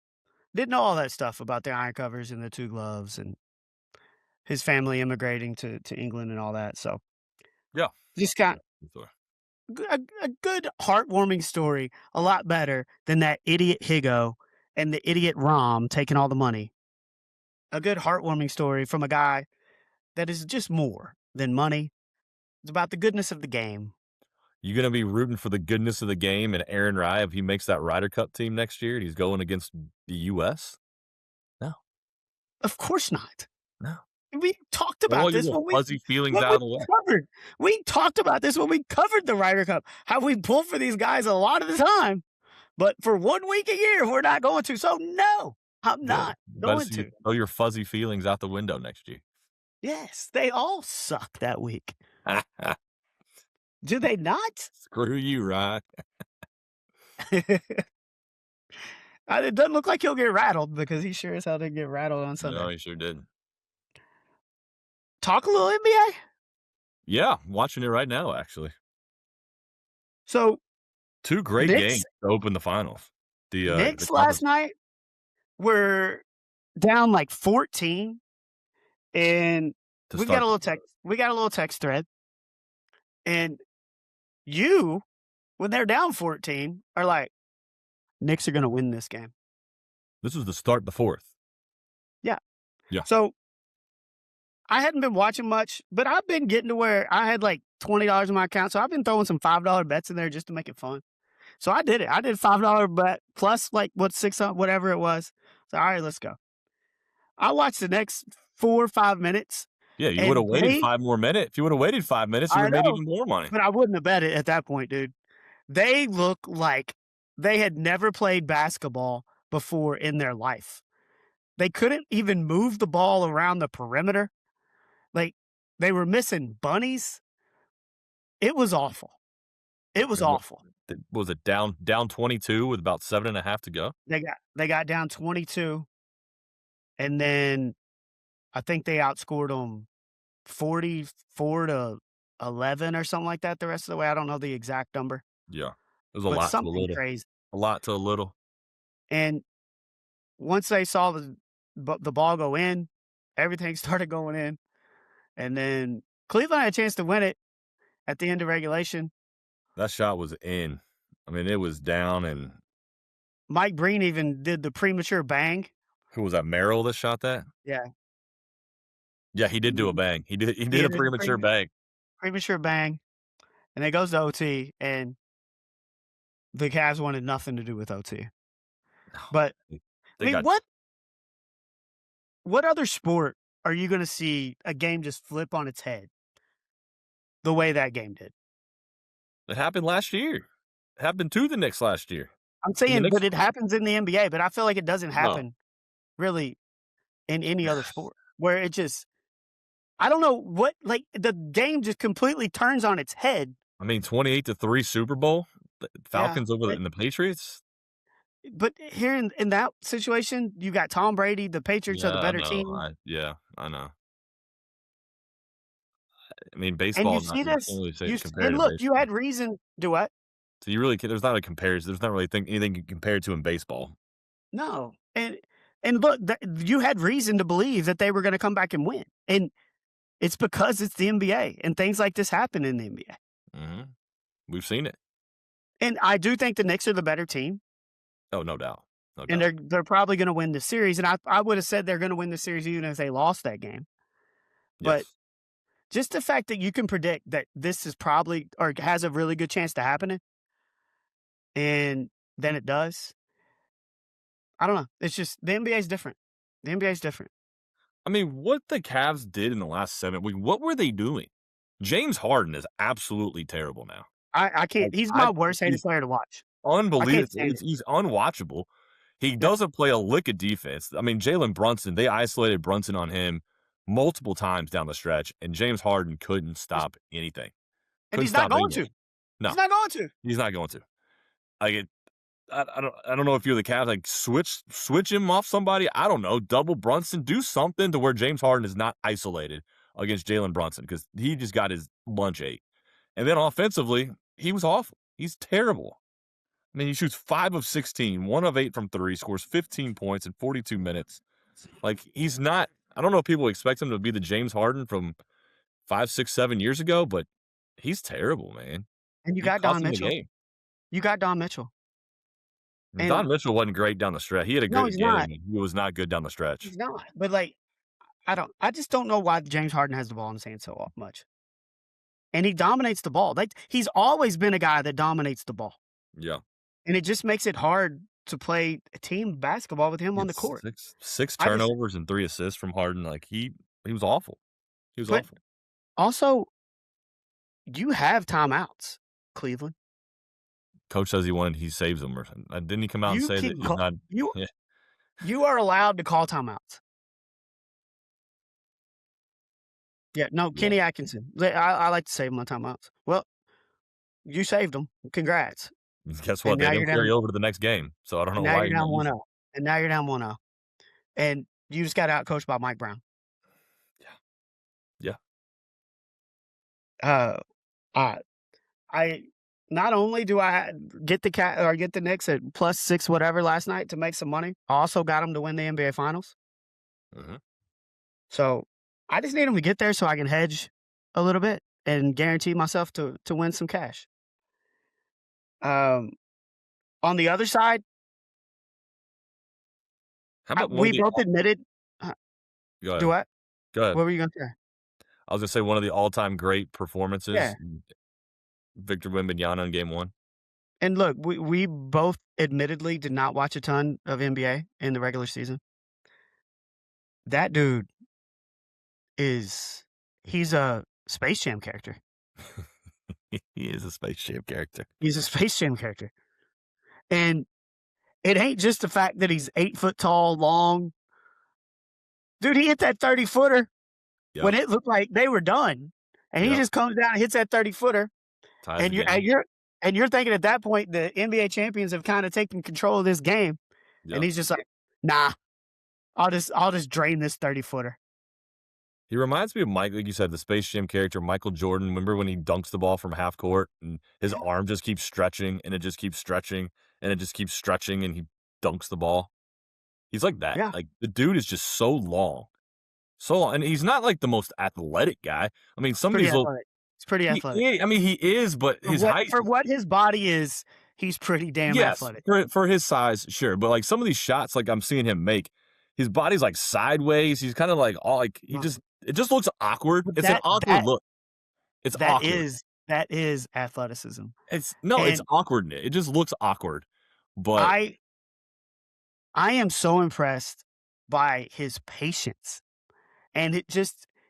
didn't know all that stuff about the iron covers and the two gloves and his family immigrating to England and all that. So Yeah. just got Sorry. a good heartwarming story, a lot better than that idiot Higo and the idiot Rom taking all the money. A good heartwarming story from a guy that is just more than money. It's about the goodness of the game. You gonna be rooting for the goodness of the game and Aaron Rai if he makes that Ryder Cup team next year and he's going against the US? No. Of course not. No. We talked Throw about all your this little fuzzy feelings when out we of the way. covered. We talked about this when we covered the Ryder Cup. How we pull for these guys a lot of the time, but for 1 week a year, we're not going to. So no, I'm Good. not Better going see you to. throw your fuzzy feelings out the window next year. Yes, they all suck that week. Do they not? Screw you, Rai. It doesn't look like he'll get rattled because he sure as hell didn't get rattled on Sunday. No, he sure did. Talk a little NBA. Yeah, I'm watching it right now, actually. So Two great Knicks, games to open the finals. The Knicks conference. last night were down like 14, and To we got start a little text. We got a little text thread, and you, when they're down 14, are like, Knicks are going to win this game. This was the start the fourth. Yeah. Yeah. So I hadn't been watching much, but I've been getting to where I had like $20 in my account. So I've been throwing some $5 bets in there just to make it fun. So I did it. I did $5 bet plus like what 600, whatever it was. So all right, let's go. I watched the next 4 or 5 minutes. Yeah, you And would have waited 5 more minutes. If you would have waited 5 minutes, you I would have made know, even more money. but I wouldn't have bet it at that point, dude. They look like they had never played basketball before in their life. They couldn't even move the ball around the perimeter. Like, they were missing bunnies. It was awful. It was And awful. what was it, down 22 with about 7.5 to go? They got down 22, and then I think they outscored them 44 to 11 or something like that the rest of the way. I don't know the exact number, Yeah. It was a but lot to a something little. crazy. A lot to a little. And once they saw the ball go in, everything started going in, and then Cleveland had a chance to win it at the end of regulation. That shot was in. I mean, it was down, and Mike Breen even did the premature bang. who was that, Merrill that shot that? Yeah, Yeah, he did do a he bang. He did he a did the premature bang. premature bang, and it goes to OT, and the Cavs wanted nothing to do with OT. Oh, But they I they mean, got what other sport are you going to see a game just flip on its head the way that game did? it happened last year. It happened to the Knicks last year. I'm And the saying, Knicks but it happens in the NBA. But I feel like it doesn't no. happen really in any other sport where it just I don't know what like the game just completely turns on its head. I mean, 28-3 Super Bowl, the Yeah, Falcons over the and the Patriots? but here in that situation, you got Tom Brady. The Patriots are the Yeah, I better know. team, I know. I mean, and you baseball, not see you can't this. really say You it s- compared and to look, you baseball. had reason. Do what? So you really there's not a comparison. There's not really anything you can compare it to in baseball. No, and look, you had reason to believe that they were going to come back and win, and it's because it's the NBA and things like this happen in the NBA. Mhm. We've seen it. And I do think the Knicks are the better team, Oh, no doubt. No and doubt. they're probably going to win the series. And I would have said they're going to win the series even if they lost that game. But Yes. just the fact that you can predict that this is probably or has a really good chance to happen, and then it does. I don't know. It's just the NBA is different. The NBA is different. I mean, what the Cavs did in the last 7 weeks, what were they doing? James Harden is absolutely terrible now. I can't. Like, He's my worst hated he's player to watch. I unbelievable. can't stand it. He's unwatchable. He Yep. doesn't play a lick of defense. I mean, Jalen Brunson, they isolated Brunson on him multiple times down the stretch, and James Harden couldn't Just stop anything. and Couldn't he's not stop going anyone. to. No, He's not going to. he's not going to. Like, I don't know if you're the Cavs, like, switch him off somebody. I don't know. Double Brunson. Do something to where James Harden is not isolated against Jalen Brunson because he just got his lunch ate. And then offensively, he was awful. He's terrible. I mean, he shoots 5 of 16, 1 of 8 from 3, scores 15 points in 42 minutes. Like, he's not I don't know if people expect him to be the James Harden from 5, 6, 7 years ago, but he's terrible, man. And you He got cost Don them the Mitchell. game. You got Don Mitchell. Don And Mitchell wasn't great down the stretch. He had a no, good he's game, not. and he was not good down the stretch. He's not. But like I just don't know why James Harden has the ball in his hand so much. And he dominates the ball. Like he's always been a guy that dominates the ball. Yeah. And it just makes it hard to play team basketball with him He on had the court. six I just turnovers and 3 assists from Harden. Like, he was awful. He was but awful. also you have timeouts, Cleveland. Coach says he saves them or something. Didn't he come out and You say that can he's call not you yeah. you are allowed to call timeouts. Yeah, no, Yeah. Kenny Atkinson. I like to save my timeouts. Well, you saved them. Congrats. Guess And what? They now you're didn't carry down over to the next game, so I don't and know now why you're you're not down using 1-0. And now you're down 1-0. And you just got outcoached by Mike Brown. Yeah. Yeah. Uh, I I not only do I get the cat or get the Knicks at +6 whatever last night to make some money, I also got them to win the NBA Finals. Mhm. So I just need them to get there so I can hedge a little bit and guarantee myself to win some cash. Um, on the other side, How about one we of the both all admitted. Uh, Go do ahead. what? Go ahead. What were you gonna say? I was gonna say one of the all-time great Yeah. performances, Victor Wembanyama in game 1. And look, we both admittedly did not watch a ton of NBA in the regular season. That dude he's a Space Jam character. He is a Space Jam character. He's a Space Jam character. And it ain't just the fact that he's 8 foot tall, long. Dude, he hit that 30-footer Yep. when it looked like they were done. And he Yep. just comes down and hits that 30-footer. Ties the And game. you're thinking at that point the NBA champions have kind of taken control of this game. And Yep. he's just like, nah, I'll just drain this 30-footer. He reminds me of Mike, like you said, the Space Jam character, Michael Jordan. Remember when he dunks the ball from half court and his arm just keeps stretching and it just keeps stretching and it just keeps stretching and he dunks the ball? He's like that. Yeah, Like the dude is just so long. So long. And he's not like the most athletic guy. I mean, some of pretty these little athletic. It's pretty athletic. I mean, he is, but his height. For what his body is, he's pretty damn Yes, athletic. for his size, sure, but, like, some of these shots, like, I'm seeing him make, his body's, like, sideways, he's kinda, like, all like, Uh, it just looks awkward. but It's an awkward look. It's that awkward. is that is athleticism. It's And awkward. It just looks awkward, but I I am so impressed by his patience and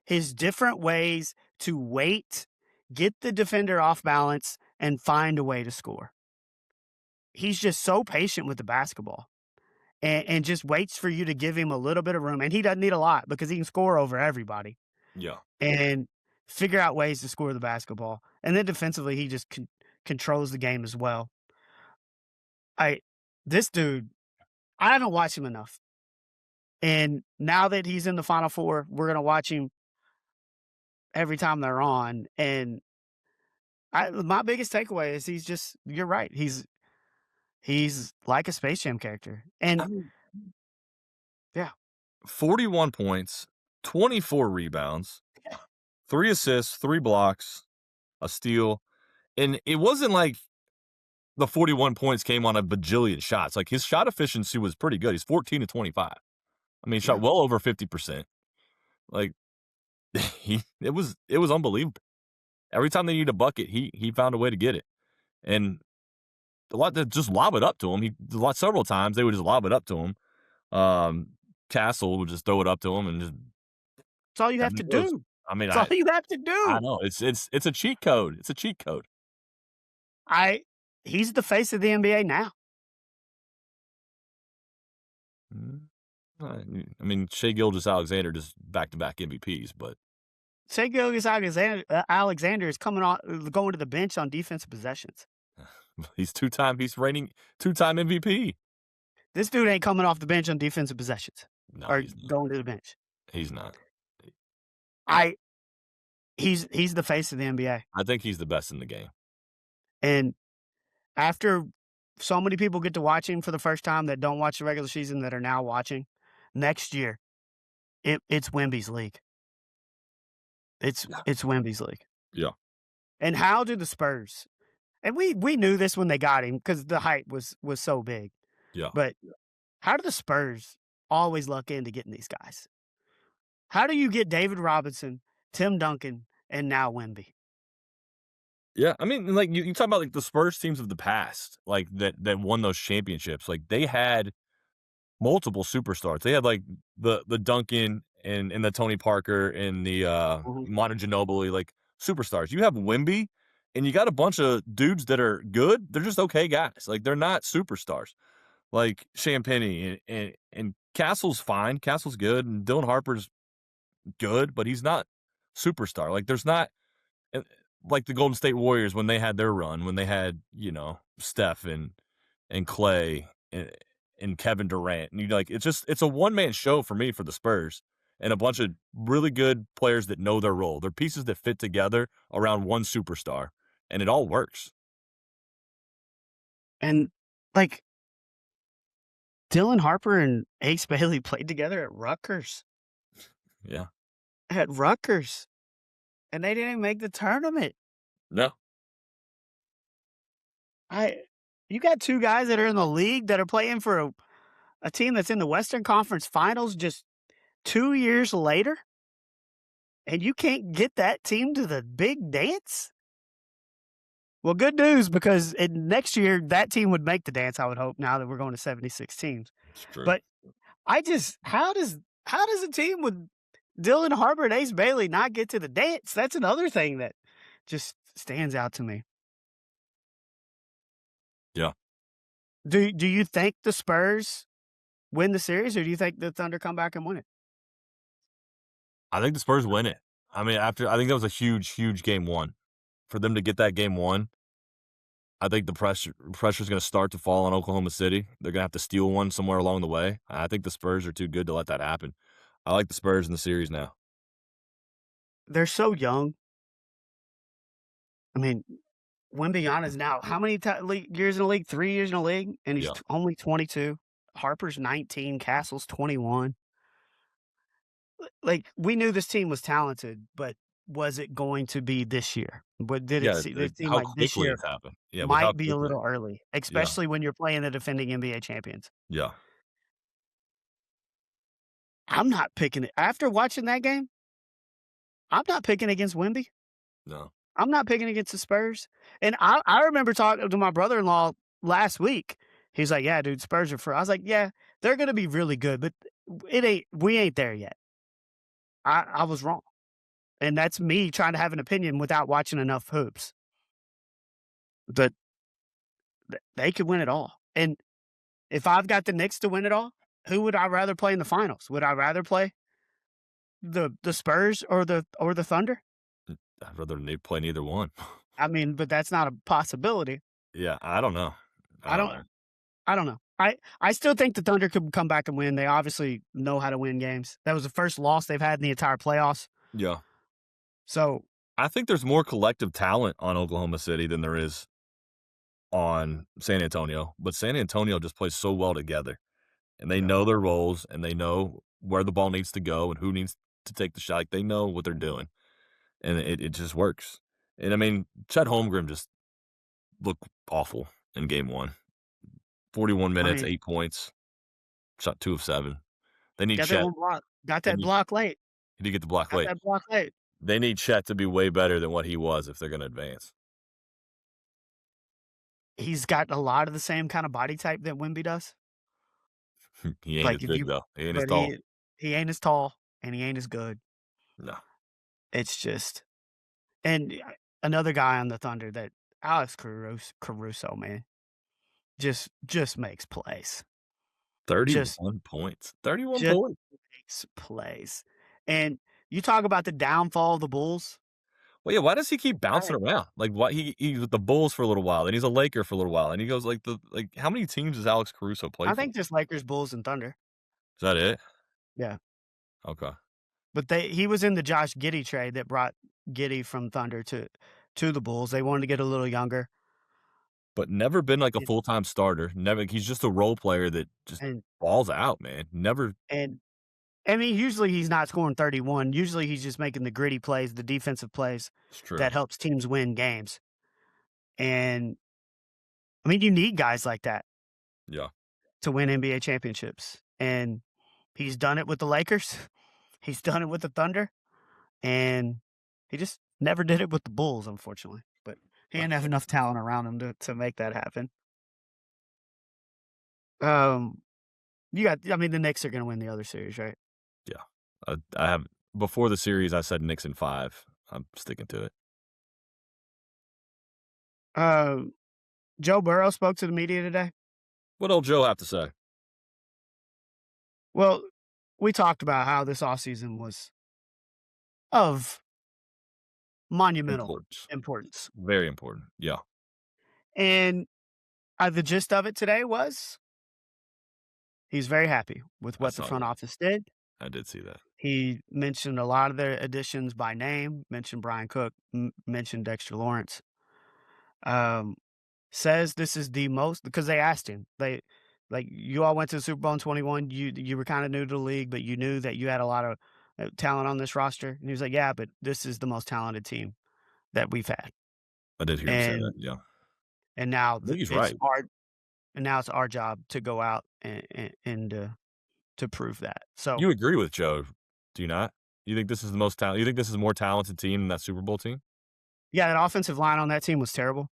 his different ways to wait, get the defender off balance, and find a way to score. He's just so patient with the basketball and just waits for you to give him a little bit of room. And he doesn't need a lot because he can score over everybody yeah. and figure out ways to score the basketball. And then defensively, he just controls the game as well. I this dude, I haven't watched him enough. And now that he's in the Final Four, we're gonna watch him every time they're on. And my biggest takeaway is you're right. He's like a Space Jam character. I And mean, yeah, 41 points, 24 rebounds, 3 assists, 3 blocks, a steal, and it wasn't like the 41 points came on a bajillion shots. Like, his shot efficiency was pretty good. He's 14 to 25. I mean, he yeah. shot well over 50%. Like, it was unbelievable. Every time they need a bucket, he found a way to get it. And a lot to just lob it up to him. Several times they would just lob it up to him. Castle would just throw it up to him and just That's all you have down to it goes. do. I mean, That's all you have to I do. know it's a cheat code. It's a cheat code. I He's the face of the NBA now. Mm. I mean, Shea Gilgeous-Alexander just back-to-back MVPs, but Shai Alexander is going to the bench on defensive possessions. he's reigning two-time MVP. This dude ain't coming off the bench on defensive possessions No, or he's not. going to the bench. He's not. I He's the face of the NBA. I think he's the best in the game. And after so many people get to watch him for the first time that don't watch the regular season that are now watching, next year, it's Wemby's league. It's Wemby's league. Yeah. And how do the Spurs? And we knew this when they got him because the hype was so big. Yeah. But how do the Spurs always luck into getting these guys? How do you get David Robinson, Tim Duncan, and now Wemby? Yeah, I mean, like, you talk about, like, the Spurs teams of the past, like, that won those championships, like, they had multiple superstars. They had, like, the Duncan and the Tony Parker and the, Mhm. Manu Ginobili, like, superstars. You have Wemby, and you got a bunch of dudes that are good, they're just okay guys, like, they're not superstars. Like, Champagnie and Castle's fine, Castle's good, and Dylan Harper's good, but he's not superstar. Like, there's not and like the Golden State Warriors when they had their run, when they had, Steph and Clay and Kevin Durant. And it's a one-man show for me for the Spurs and a bunch of really good players that know their role. They're pieces that fit together around one superstar, and it all works. And like Dylan Harper and Ace Bailey played together at Rutgers. Yeah. At Rutgers. And they didn't even make the tournament. No. You got two guys that are in the league that are playing for a team that's in the Western Conference Finals just 2 years later, and you can't get that team to the big dance? Well, good news because next year that team would make the dance, I would hope, now that we're going to 76 teams. It's true. But how does a team with Dylan Harper and Ace Bailey not get to the dance? That's another thing that just stands out to me. Yeah. Do you think the Spurs win the series, or do you think the Thunder come back and win it? I think the Spurs win it. I mean, I think that was a huge, huge game one. For them to get that game one, I think the pressure's gonna start to fall on Oklahoma City. They're gonna have to steal one somewhere along the way. I think the Spurs are too good to let that happen. I like the Spurs in the series now. They're so young. I mean, Wembanyama's now how many years in the league? 3 years in the league, and he's Yeah. only 22. Harper's 19, Castle's 21. Like, we knew this team was talented, but was it going to be this year? But Yeah, did it seem how like this quickly year it's happened. Yeah, with how might be a quickly. little early, Yeah, especially when you're playing the defending NBA champions? yeah. I'm not picking it. After watching that game, I'm not picking against Wemby. No. I'm not picking against the Spurs. And I remember talking to my brother-in-law last week. He's like, "Yeah, dude, Spurs are for." I was like, "Yeah, they're gonna be really good, but we ain't there yet." I was wrong. And that's me trying to have an opinion without watching enough hoops. But they could win it all. And if I've got the Knicks to win it all, who would I rather play in the finals? Would I rather play the Spurs or the Thunder? I'd rather play neither one. I mean, but that's not a possibility. Yeah, I don't know. I I don't don't know. I don't know. I still think the Thunder could come back and win. They obviously know how to win games. That was the first loss they've had in the entire playoffs. Yeah. So, I think there's more collective talent on Oklahoma City than there is on San Antonio, but San Antonio just plays so well together, and they yeah. know their roles, and they know where the ball needs to go and who needs to take the shot. Like, they know what they're doing, and it just works. And, I mean, Chet Holmgren just looked awful in game 1. 41 I minutes, mean, 8 points, shot 2 of 7. They need got that Chet. one block. Got They that need block late. he did get the block Got late. that block late. They need Chet to be way better than what he was if they're gonna advance. He's got a lot of the same kind of body type that Wemby does. He ain't as Like if big, you though. He ain't as but tall. he ain't as tall and he ain't as good. No. It's just and another guy on the Thunder that Alex Caruso, man, just makes plays. Just 31 points. 31 just points. makes plays. And you talk about the downfall of the Bulls. Well, yeah, why does he keep I bouncing think around? Like, why he's with the Bulls for a little while, then he's a Laker for a little while, and he goes, how many teams does Alex Caruso play I for? think just Lakers, Bulls, and Thunder. Is that it? Yeah. Okay. But he was in the Josh Giddey trade that brought Giddey from Thunder to the Bulls. They wanted to get a little younger. But never been like a And full-time starter. Never he's just a role player that just and balls out, man. Never and I mean, usually he's not scoring 31. Usually he's just making the gritty plays, the defensive plays It's true. that helps teams win games. And I mean, you need guys like that Yeah. to win NBA championships. And he's done it with the Lakers. He's done it with the Thunder. And he just never did it with the Bulls, unfortunately. But he didn't have enough talent around him to make that happen. Um, I mean, the Knicks are going to win the other series, right? Yeah. I have before the series, I said Knicks in 5. I'm sticking to it. Um, Joe Burrow spoke to the media today. What old Joe have to say? Well, we talked about how this offseason was of monumental Importance. importance. Very important. Yeah. And the gist of it today was he's very happy with I what the saw front that. office did. I did see that. He mentioned a lot of their additions by name, mentioned Brian Cook, mentioned Dexter Lawrence. Um, says this is the most because they asked him. They like you all went to the Super Bowl in 21. You were kind of new to the league, but you knew that you had a lot of talent on this roster. And he was like, "Yeah, but this is the most talented team that we've had." I did hear him say that. And Yeah. and now I think he's it's right. our job to go out and to prove that. So You agree with Joe, do you not? You think this is the most talent? You think this is a more talented team than that Super Bowl team? yeah, that offensive line on that team was terrible,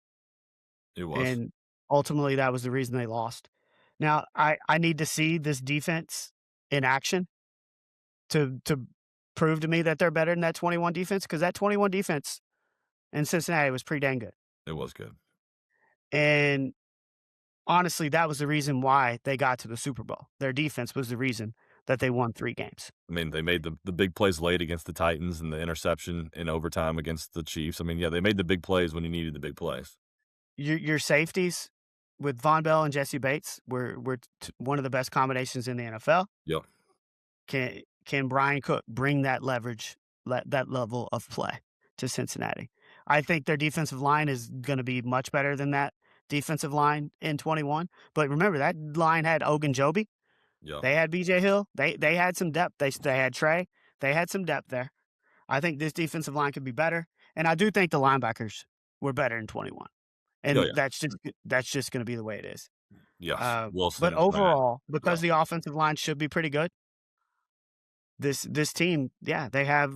It was. and ultimately that was the reason they lost. Now I need to see this defense in action to prove to me that they're better than that 21 defense because that 21 defense and Cincinnati was pretty dang good. It was good. And honestly, that was the reason why they got to the Super Bowl. Their defense was the reason that they won 3 games. I mean, they made the big plays late against the Titans and the interception in overtime against the Chiefs. I mean, yeah, they made the big plays when you needed the big plays. Your safeties with Von Bell and Jesse Bates were one of the best combinations in the NFL. Yep. Can Brian Cook bring that leverage, that level of play to Cincinnati? I think their defensive line is going to be much better than that defensive line in 21. But remember, that line had Ogunjobi. Yep. They had BJ Hill. They had some depth. They had Trey. They had some depth there. I think this defensive line could be better, and I do think the linebackers were better in 21. Oh, And yeah. that's just going to be the way it is. Yes. But Wilson, Pratt. overall, Yeah. because the offensive line should be pretty good, this team, yeah, they have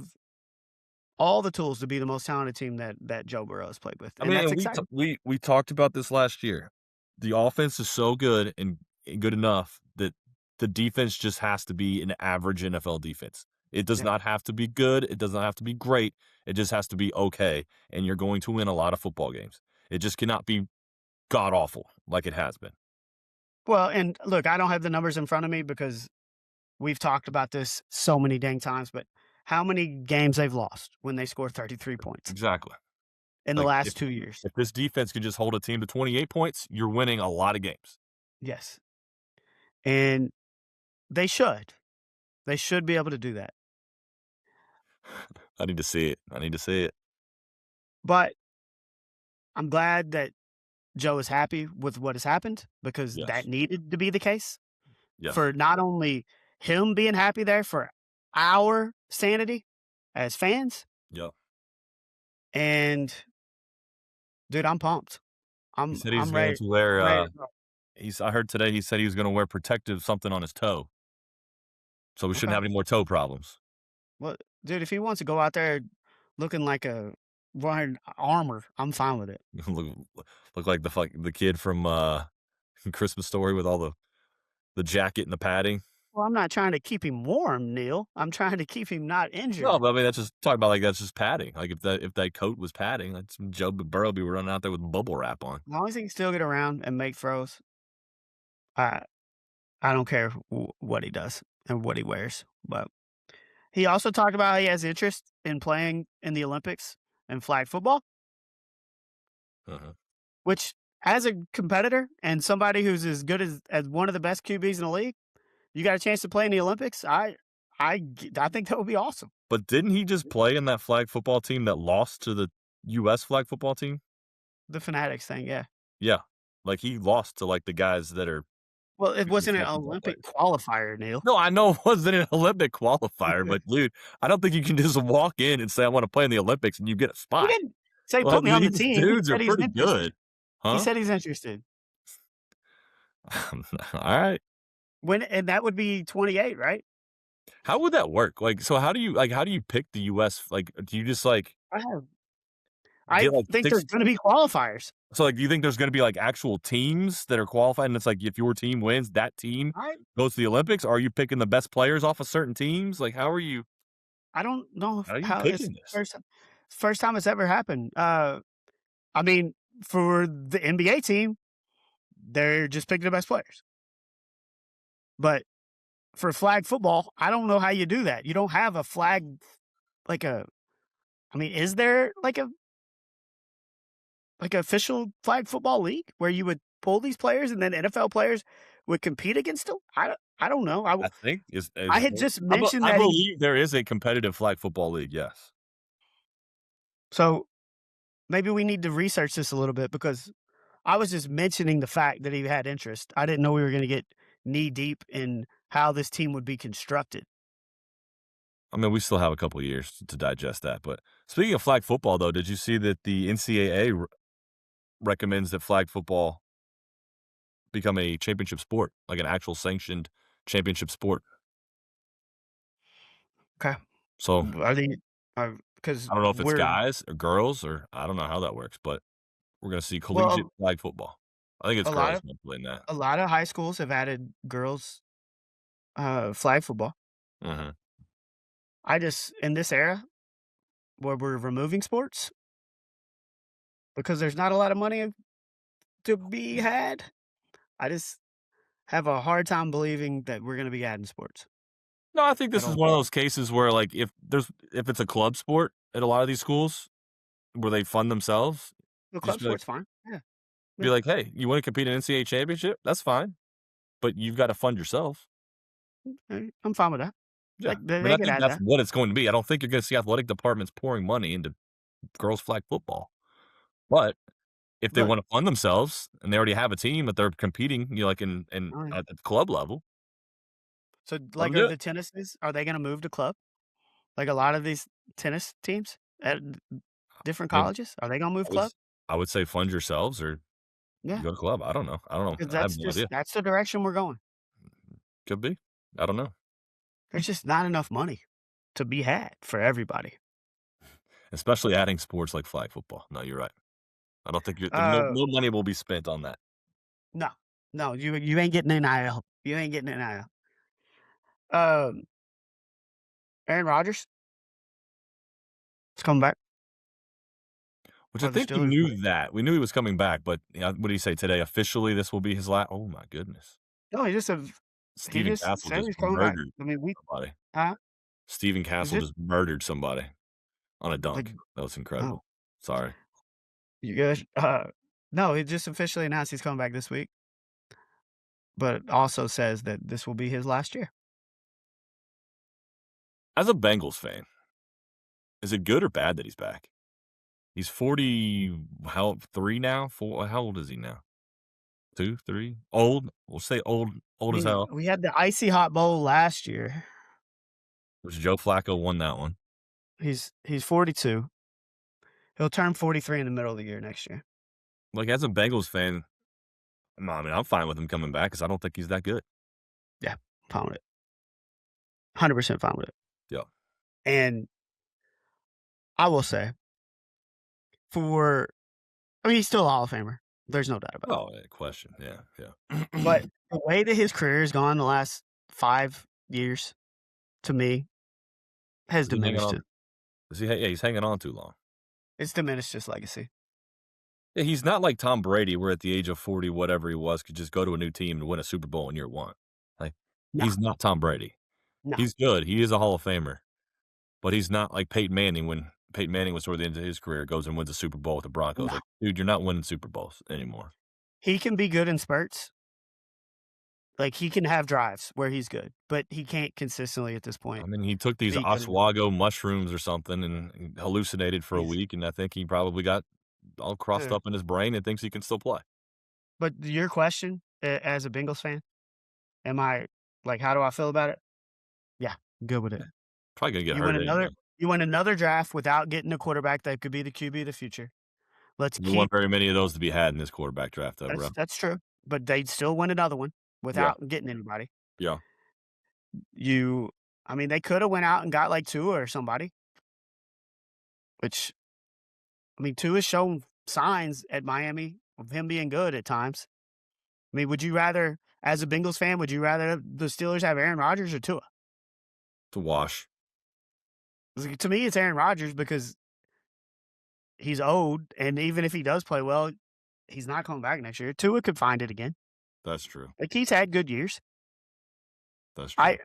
all the tools to be the most talented team that Joe Burrow has played with, I and mean, that's and exciting. we talked about this last year. The offense is so good and good enough that the defense just has to be an average NFL defense. It does Yeah. not have to be good. It does not have to be great. It just has to be okay, and you're going to win a lot of football games. It just cannot be god awful like it has been. Well, and look, I don't have the numbers in front of me because we've talked about this so many dang times, but how many games they've lost when they score 33 points Exactly. in the Like last 2 years? if this defense can just hold a team to 28 points, you're winning a lot of games. Yes, and they should. They should be able to do that. I need to see it. I need to see it. But I'm glad that Joe is happy with what has happened because that Yes. needed to be the case Yes. for not only him being happy there, for our sanity as fans. Yep. And dude, I'm pumped. He I'm said he's I'm going ready. to wear, I'm ready to go. I heard today he said he was gonna wear protective something on his toe, so we shouldn't Okay. have any more toe problems. Well, dude, if he wants to go out there looking like a wearing armor, I'm fine with it. Look like the kid from, Christmas Story with all the jacket and the padding. Well, I'm not trying to keep him warm, Neil. I'm trying to keep him not No, injured. but I mean, that's just talking about, like, that's just padding. Like, if that coat was padding, that's Joe Burrow be running out there with bubble wrap on. As long as he can still get around and make throws, I I don't care what he does and what he wears. But he also talked about how he has interest in playing in the Olympics and flag football, Uh-huh. which as a competitor and somebody who's as good as one of the best QBs in the league, you got a chance to play in the Olympics. I think that would be awesome. But didn't he just play in that flag football team that lost to the US flag football team? The Fanatics thing, yeah. Yeah. Like, he lost to, like, the guys that are Well, it future wasn't an flag football Olympic players. qualifier, Neil. No, I know it wasn't an Olympic qualifier, but dude, I don't think you can just walk in and say, "I wanna play in the Olympics," and you get a He spot. didn't say Well, put me on the these team. He dudes are said he's pretty interested. good. He Huh? said he's interested. Alright. And that would be 28, right? How would that work? Like, so how do you pick the US? Like, do you just, like, I have I get, like, think 6 there's gonna be qualifiers. so, like, do you think there's gonna be, like, actual teams that are qualified, and it's like, if your team wins, that team I goes to the Olympics? Or are you picking the best players off of certain teams? Like, I don't know how are you how it's picking this? first time it's ever happened. I mean, for the NBA team, they're just picking the best players. But for flag football, I don't know how you do that. You don't have a flag like a I mean, is there like a official flag football league where you would pull these players and then NFL players would compete against them? I don't know. I think I is had just I mentioned I that he believe there is a competitive flag football league, yes. so maybe we need to research this a little bit because I was just mentioning the fact that he had interest. I didn't know we were going to get knee deep in how this team would be constructed. I mean, we still have a couple years to digest that, but speaking of flag football, though, did you see that the NCAA recommends that flag football become a championship sport, like an actual sanctioned championship sport? Okay. So, Are they, because I don't know if it's we're, guys or girls or I don't know how that works, but we're gonna see collegiate well, flag football. I think it's a lot girls of, mostly in that. a lot of high schools have added girls, flag football. Mhm. In this era where we're removing sports, because there's not a lot of money to be had. I just have a hard time believing that we're gonna be adding sports. No, I think I this is don't one of those cases where, like, if it's a club sport at a lot of these schools where they fund themselves, the you just club sport's fine. Yeah, be yeah, like, "Hey, you wanna compete in NCAA championship? That's fine, but you've gotta fund yourself." I'm fine with that. Yeah. Like, they I mean, they I could think add that's that. what it's going to be. I don't think you're gonna see athletic departments pouring money into girls flag football. But if they Look, wanna fund themselves and they already have a team that they're competing, like, in alright. at the club level, So, let like, them are do it. the tennises, are they gonna move to club? Like, a lot of these tennis teams at different I mean, colleges, are they gonna move I would club? s I would say fund yourselves or you Yeah, go to club. I don't know. I don't know. 'cause I have no idea. that's the direction we're going. Could be. I don't know. There's just not enough money to be had for everybody. Especially adding sports like flag football. No, you're right. I don't think you're Uh, no money will be spent on that. no, no, you ain't getting NIL. You ain't getting NIL. Um, Aaron Rodgers is coming back Which I for the think we Steelers. knew that. We knew he was coming back, but, what did he say today? Officially, this will be his last. Oh my goodness. No, he Steven just Castle said just he's coming back. murdered I mean, somebody. huh? Steven Is Castle it just murdered somebody on a like, dunk. That was oh, incredible. Sorry. you good? No, he just officially announced he's coming back this week, but it also says that this will be his last year. As a Bengals fan, is it good or bad that he's back? He's 40, how 3 now? 4, how old is he now? 2, 3? Old? We'll say I old as mean, hell. we had the Icy Hot Bowl last year. Which Joe Flacco won that one. He's 42. He'll turn 43 in the middle of the year next year. Like, as a Bengals fan, no, I mean, I'm fine with him coming back because I don't think he's that good. Yeah, fine with it. 100% fine with it. Yeah. And I will say, for I mean, he's still a Hall of Famer. There's no doubt about it. Oh, yeah, question. Yeah, yeah. But the way that his career has gone the last 5 years, to me, has Is he hanging diminished on? it. Yeah, he's hanging on too long. It's diminished his legacy. Yeah, he's not like Tom Brady, where at the age of 40, whatever he was, could just go to a new team and win a Super Bowl in year 1. Like, No, he's not Tom Brady. no, He's good. He is a Hall of Famer, but he's not like Peyton Manning when Peyton Manning was toward the end of his career, goes and wins a Super Bowl with the Broncos. no. Like, dude, you're not winning Super Bowls anymore. He can be good in spurts. Like, he can have drives where he's good, but he can't consistently at this I point mean, he took these be good enough. Oswego mushrooms or something and hallucinated for a He's week, and I think he probably got all crossed uh, up in his brain and thinks he can still play. but your question, as a Bengals fan, am I like, how do I feel about it? Yeah, good with it. Yeah, probably gonna get You hurt win anyway. another you win another draft without getting a quarterback that could be the QB of the future. Let's There weren't keep very many of those to be had in this quarterback draft, though, bro. that's true, but they'd still win another one Yeah, without getting anybody. yeah, You I mean, they coulda went out and got, like, Tua or somebody, which I mean, Tua has shown signs at Miami of him being good at times. I mean, would you rather as a Bengals fan, would you rather the Steelers have Aaron Rodgers or Tua? to wash. 'Cause to me, it's Aaron Rodgers because he's old, and even if he does play well, he's not coming back next year. Tua could find it again. That's true. Like, he's had good years. That's true.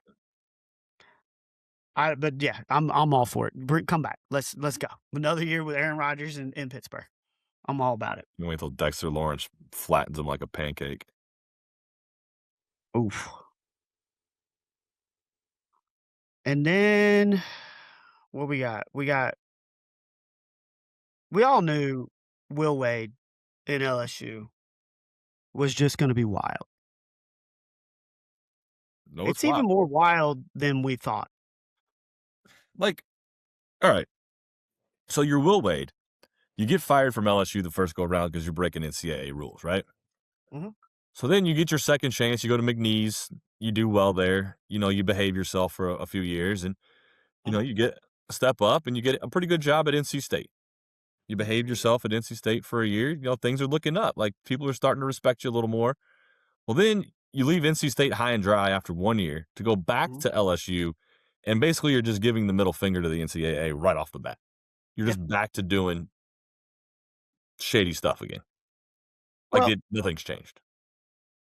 I but yeah, I'm all for it. Come back. Let's go. Another year with Aaron Rodgers in Pittsburgh. I'm all about it. You wait till Dexter Lawrence flattens him like a pancake. Oof. And then what we got? We all knew Will Wade in LSU was just going to be wild. No, it's It's even wild. more wild than we thought. Like, all right. So you're Will Wade. You get fired from LSU the first go around because you're breaking NCAA rules, right? Mhm. So then you get your second chance. You go to McNeese. You do well there. You behave yourself for a few years, and Mhm. you get a step up, and you get a pretty good job at NC State. You behaved yourself at NC State for a year. Things are looking up. Like people are starting to respect you a little more. Well, then you leave NC State high and dry after 1 year to go back Mhm. to LSU, and basically you're just giving the middle finger to the NCAA right off the bat. You're Yeah. just back to doing shady stuff again. Like, Well nothing's changed.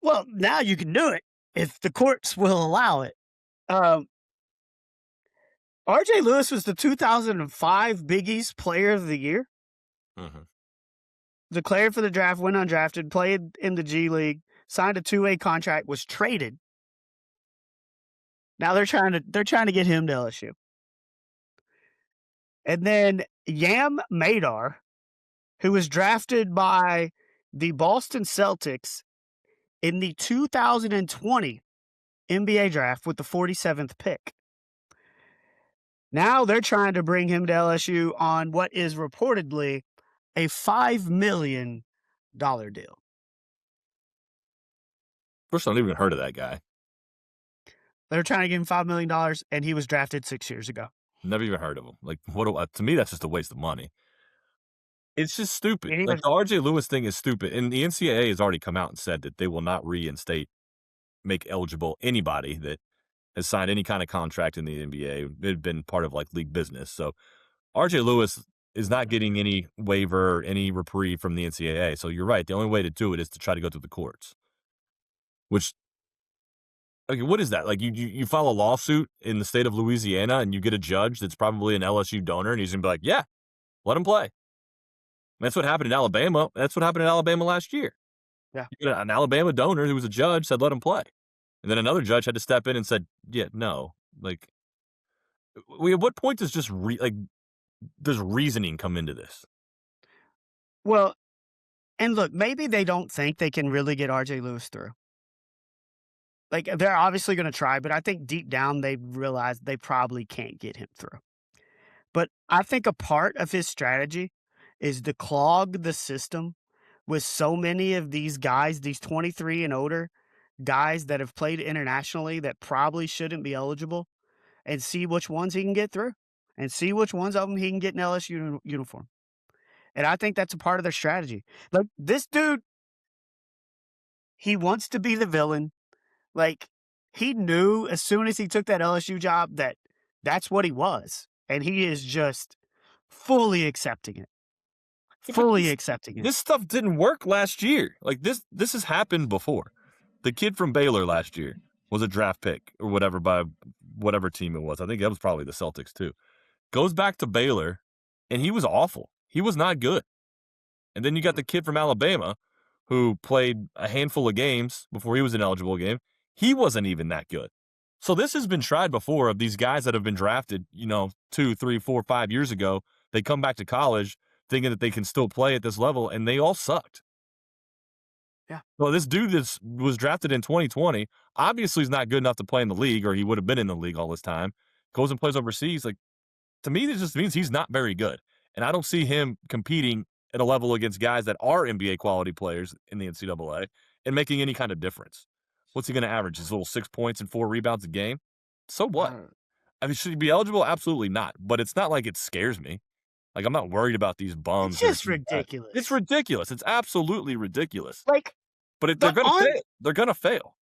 well, now you can do it if the courts will allow it. Um, RJ Lewis was the 2005 Big East Player of the Year. Mhm. Declared for the draft, went undrafted, played in the G League, signed a two-way contract, was traded. Now they're trying to get him to LSU. And then Yam Madar, who was drafted by the Boston Celtics in the 2020 NBA draft with the 47th pick. Now they're trying to bring him to LSU on what is reportedly a $5 million deal. First, I've never even heard of that guy. They're trying to give him $5 million, and he was drafted 6 years ago. Never even heard of him. Like, to me, that's just a waste of money. It's just stupid. And he Like, was, the RJ Lewis thing is stupid, and the NCAA has already come out and said that they will not make eligible anybody that has signed any kind of contract in the NBA. It had been part of, like, league business. So, RJ Lewis is not getting any waiver or any reprieve from the NCAA. So, you're right. The only way to do it is to try to go through the courts, which, like, what is that? Like, you file a lawsuit in the state of Louisiana and you get a judge that's probably an LSU donor, and he's gonna be like, yeah, let him play. That's what happened in Alabama. That's what happened in Alabama last year. yeah. You got an Alabama donor who was a judge said, let him play. And then another judge had to step in and said, yeah, no. Like, at what point does does reasoning come into this? Well, and look, maybe they don't think they can really get RJ Lewis through. Like, they're obviously going to try, but I think deep down they realize they probably can't get him through. But I think a part of his strategy is to clog the system with so many of these guys, these 23 and older guys that have played internationally that probably shouldn't be eligible, and see which ones he can get through and see which ones of them he can get in LSU uniform. And I think that's a part of their strategy. Like, this dude, he wants to be the villain. Like, he knew as soon as he took that LSU job that that's what he was. And he is just fully accepting it. Yeah, but Fully accepting it. this stuff didn't work last year. Like, this has happened before. The kid from Baylor last year was a draft pick or whatever by whatever team it was. I think that was probably the Celtics too. Goes back to Baylor, and he was awful. He was not good. And then you got the kid from Alabama who played a handful of games before he was an eligible game. He wasn't even that good. So this has been tried before of these guys that have been drafted, 2, 3, 4, 5 years ago. They come back to college thinking that they can still play at this level, and they all sucked. Yeah. Well, this dude that was drafted in 2020 obviously is not good enough to play in the league, or he would have been in the league all this time. Goes and plays overseas. Like, to me, this just means he's not very good. And I don't see him competing at a level against guys that are NBA quality players in the NCAA and making any kind of difference. What's he going to average? His little 6 points and 4 rebounds a game? So what? I mean, should he be eligible? Absolutely not. But it's not like it scares me. Like, I'm not worried about these bums. It's just ridiculous. It's ridiculous. It's absolutely ridiculous. Like, But they're going to fail. They're going to fail.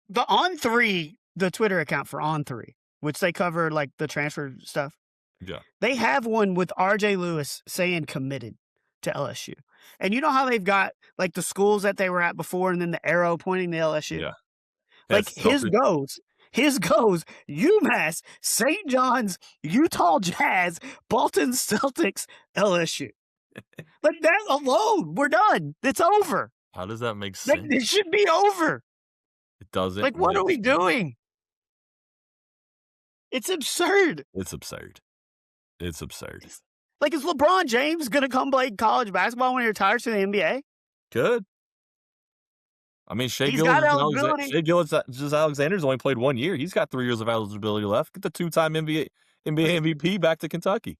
The On3, the Twitter account for On3, which they cover like the transfer stuff. Yeah. They have one with RJ Lewis saying committed to LSU. And you know how they've got like the schools that they were at before and then the arrow pointing to LSU? Yeah. Like his goes UMass, St. John's, Utah Jazz, Bolton Celtics, LSU. Like, that alone, we're done. It's over. How does that make Like, sense? it should be over. It doesn't. Like, what make are we sense. doing? It's absurd. It's absurd. It's absurd. Like, is LeBron James going to come play college basketball when he retires to the NBA? Good. I mean, He's got eligibility. Shea Gilgeous-Alexander's only played 1 year. He's got 3 years of eligibility left. Get the 2-time NBA MVP back to Kentucky.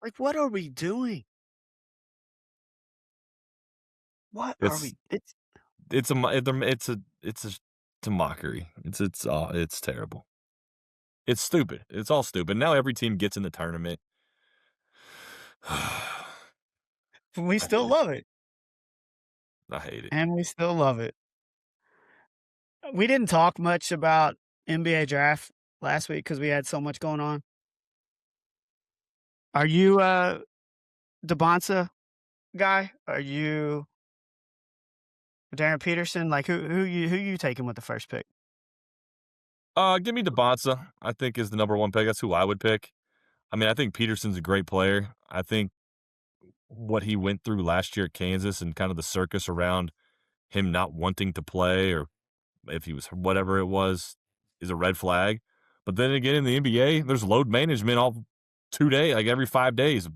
Like, what are we doing? What are we? It's a mockery. It's terrible. It's stupid. It's all stupid. Now every team gets in the tournament. We still love it. I hate it. And we still love it. We didn't talk much about NBA draft last week because we had so much going on. Are you DeBonsa guy? Are you Darren Peterson? Like who you taking with the first pick? Give me DeBonsa, I think is the number 1 pick. That's who I would pick. I mean, I think Peterson's a great player. I think what he went through last year at Kansas and kind of the circus around him not wanting to play or if he was whatever it was is a red flag. But then again, in the NBA, there's load management all 2 days, like every 5 days.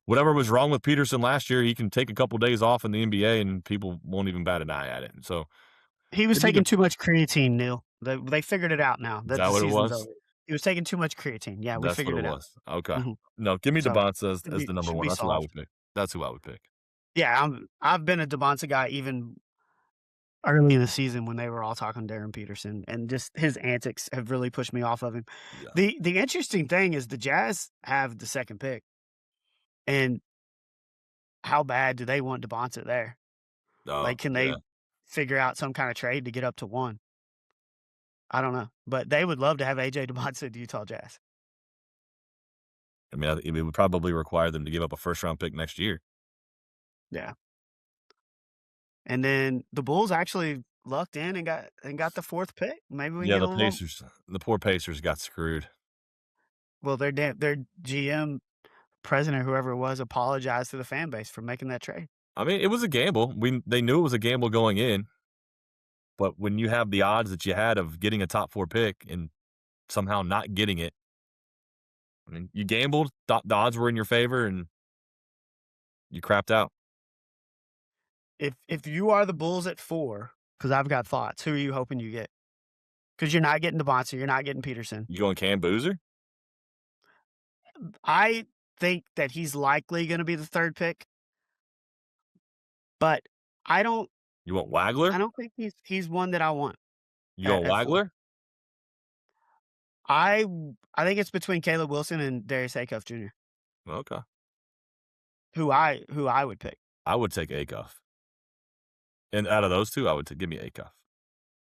Whatever was wrong with Peterson last year, he can take a couple days off in the NBA and people won't even bat an eye at it. So He was give me the taking too much creatine, Neil. They figured it out now is that that the what it season's was? over. He was taking too much creatine. Yeah, we That's what figured it it out. was. Okay. Mhm. No, give me So DeBonsa should as be the number should 1. be That's who I would solved. pick. That's who I would pick. Yeah, I've been a DeBonta guy even early in the season when they were all talking Darren Peterson, and just his antics have really pushed me off of him. Yeah. The interesting thing is the Jazz have the second pick, and how bad do they want DeBonta there? Oh, Like, can they yeah. figure out some kind of trade to get up to 1? I don't know, but they would love to have AJ DeBonta at the Utah Jazz. I mean, it would probably require them to give up a first-round pick next year. Yeah. And then the Bulls actually lucked in and got the 4th pick. Maybe we can Yeah, get a little the poor Pacers got screwed. well, their GM, president, whoever it was, apologized to the fan base for making that trade. I mean, it was a gamble. They knew it was a gamble going in, but when you have the odds that you had of getting a top 4 pick and somehow not getting it, I mean, you gambled, the odds were in your favor, and you crapped out. If you are the Bulls at 4, because I've got thoughts, who are you hoping you get? Because you're not getting DeBonta, you're not getting Peterson. You going Cam Boozer? I think that he's likely gonna be the 3rd pick, but I don't You want Wagler? I don't think he's one that I want You going at 4. Wagler? I I think it's between Caleb Wilson and Darius Acuff Jr., Okay. who I would pick. I would take Acuff. And out of those 2, I would give me Acuff.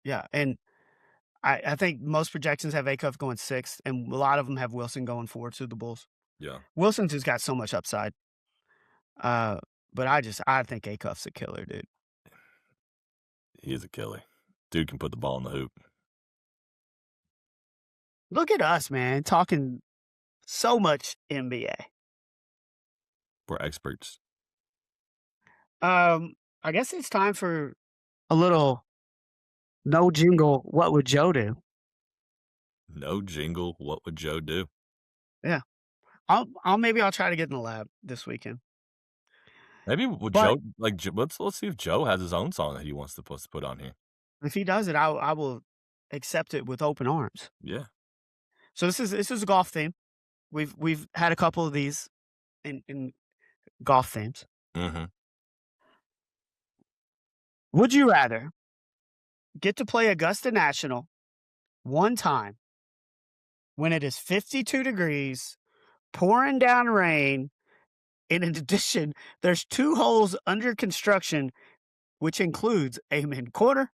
Yeah, and I think most projections have Acuff going 6th, and a lot of them have Wilson going 4 to the Bulls. Yeah. Wilson's just got so much upside. But I think Acuff's a killer, dude. He is a killer. Dude can put the ball in the hoop. Look at us, man, talking so much NBA. We're experts. I guess it's time for a little no jingle. What would Joe do? No jingle, what would Joe do? Yeah, maybe I'll try to get in the lab this weekend. Maybe would But Joe let's see if Joe has his own song that he wants to put on here. if he does it, I will accept it with open arms. Yeah. So this is a golf theme. We've had a couple of these in golf themes. Mhm. Would you rather get to play Augusta National one time when it is 52 degrees, pouring down rain, and in addition, there's 2 holes under construction, which includes Amen Corner,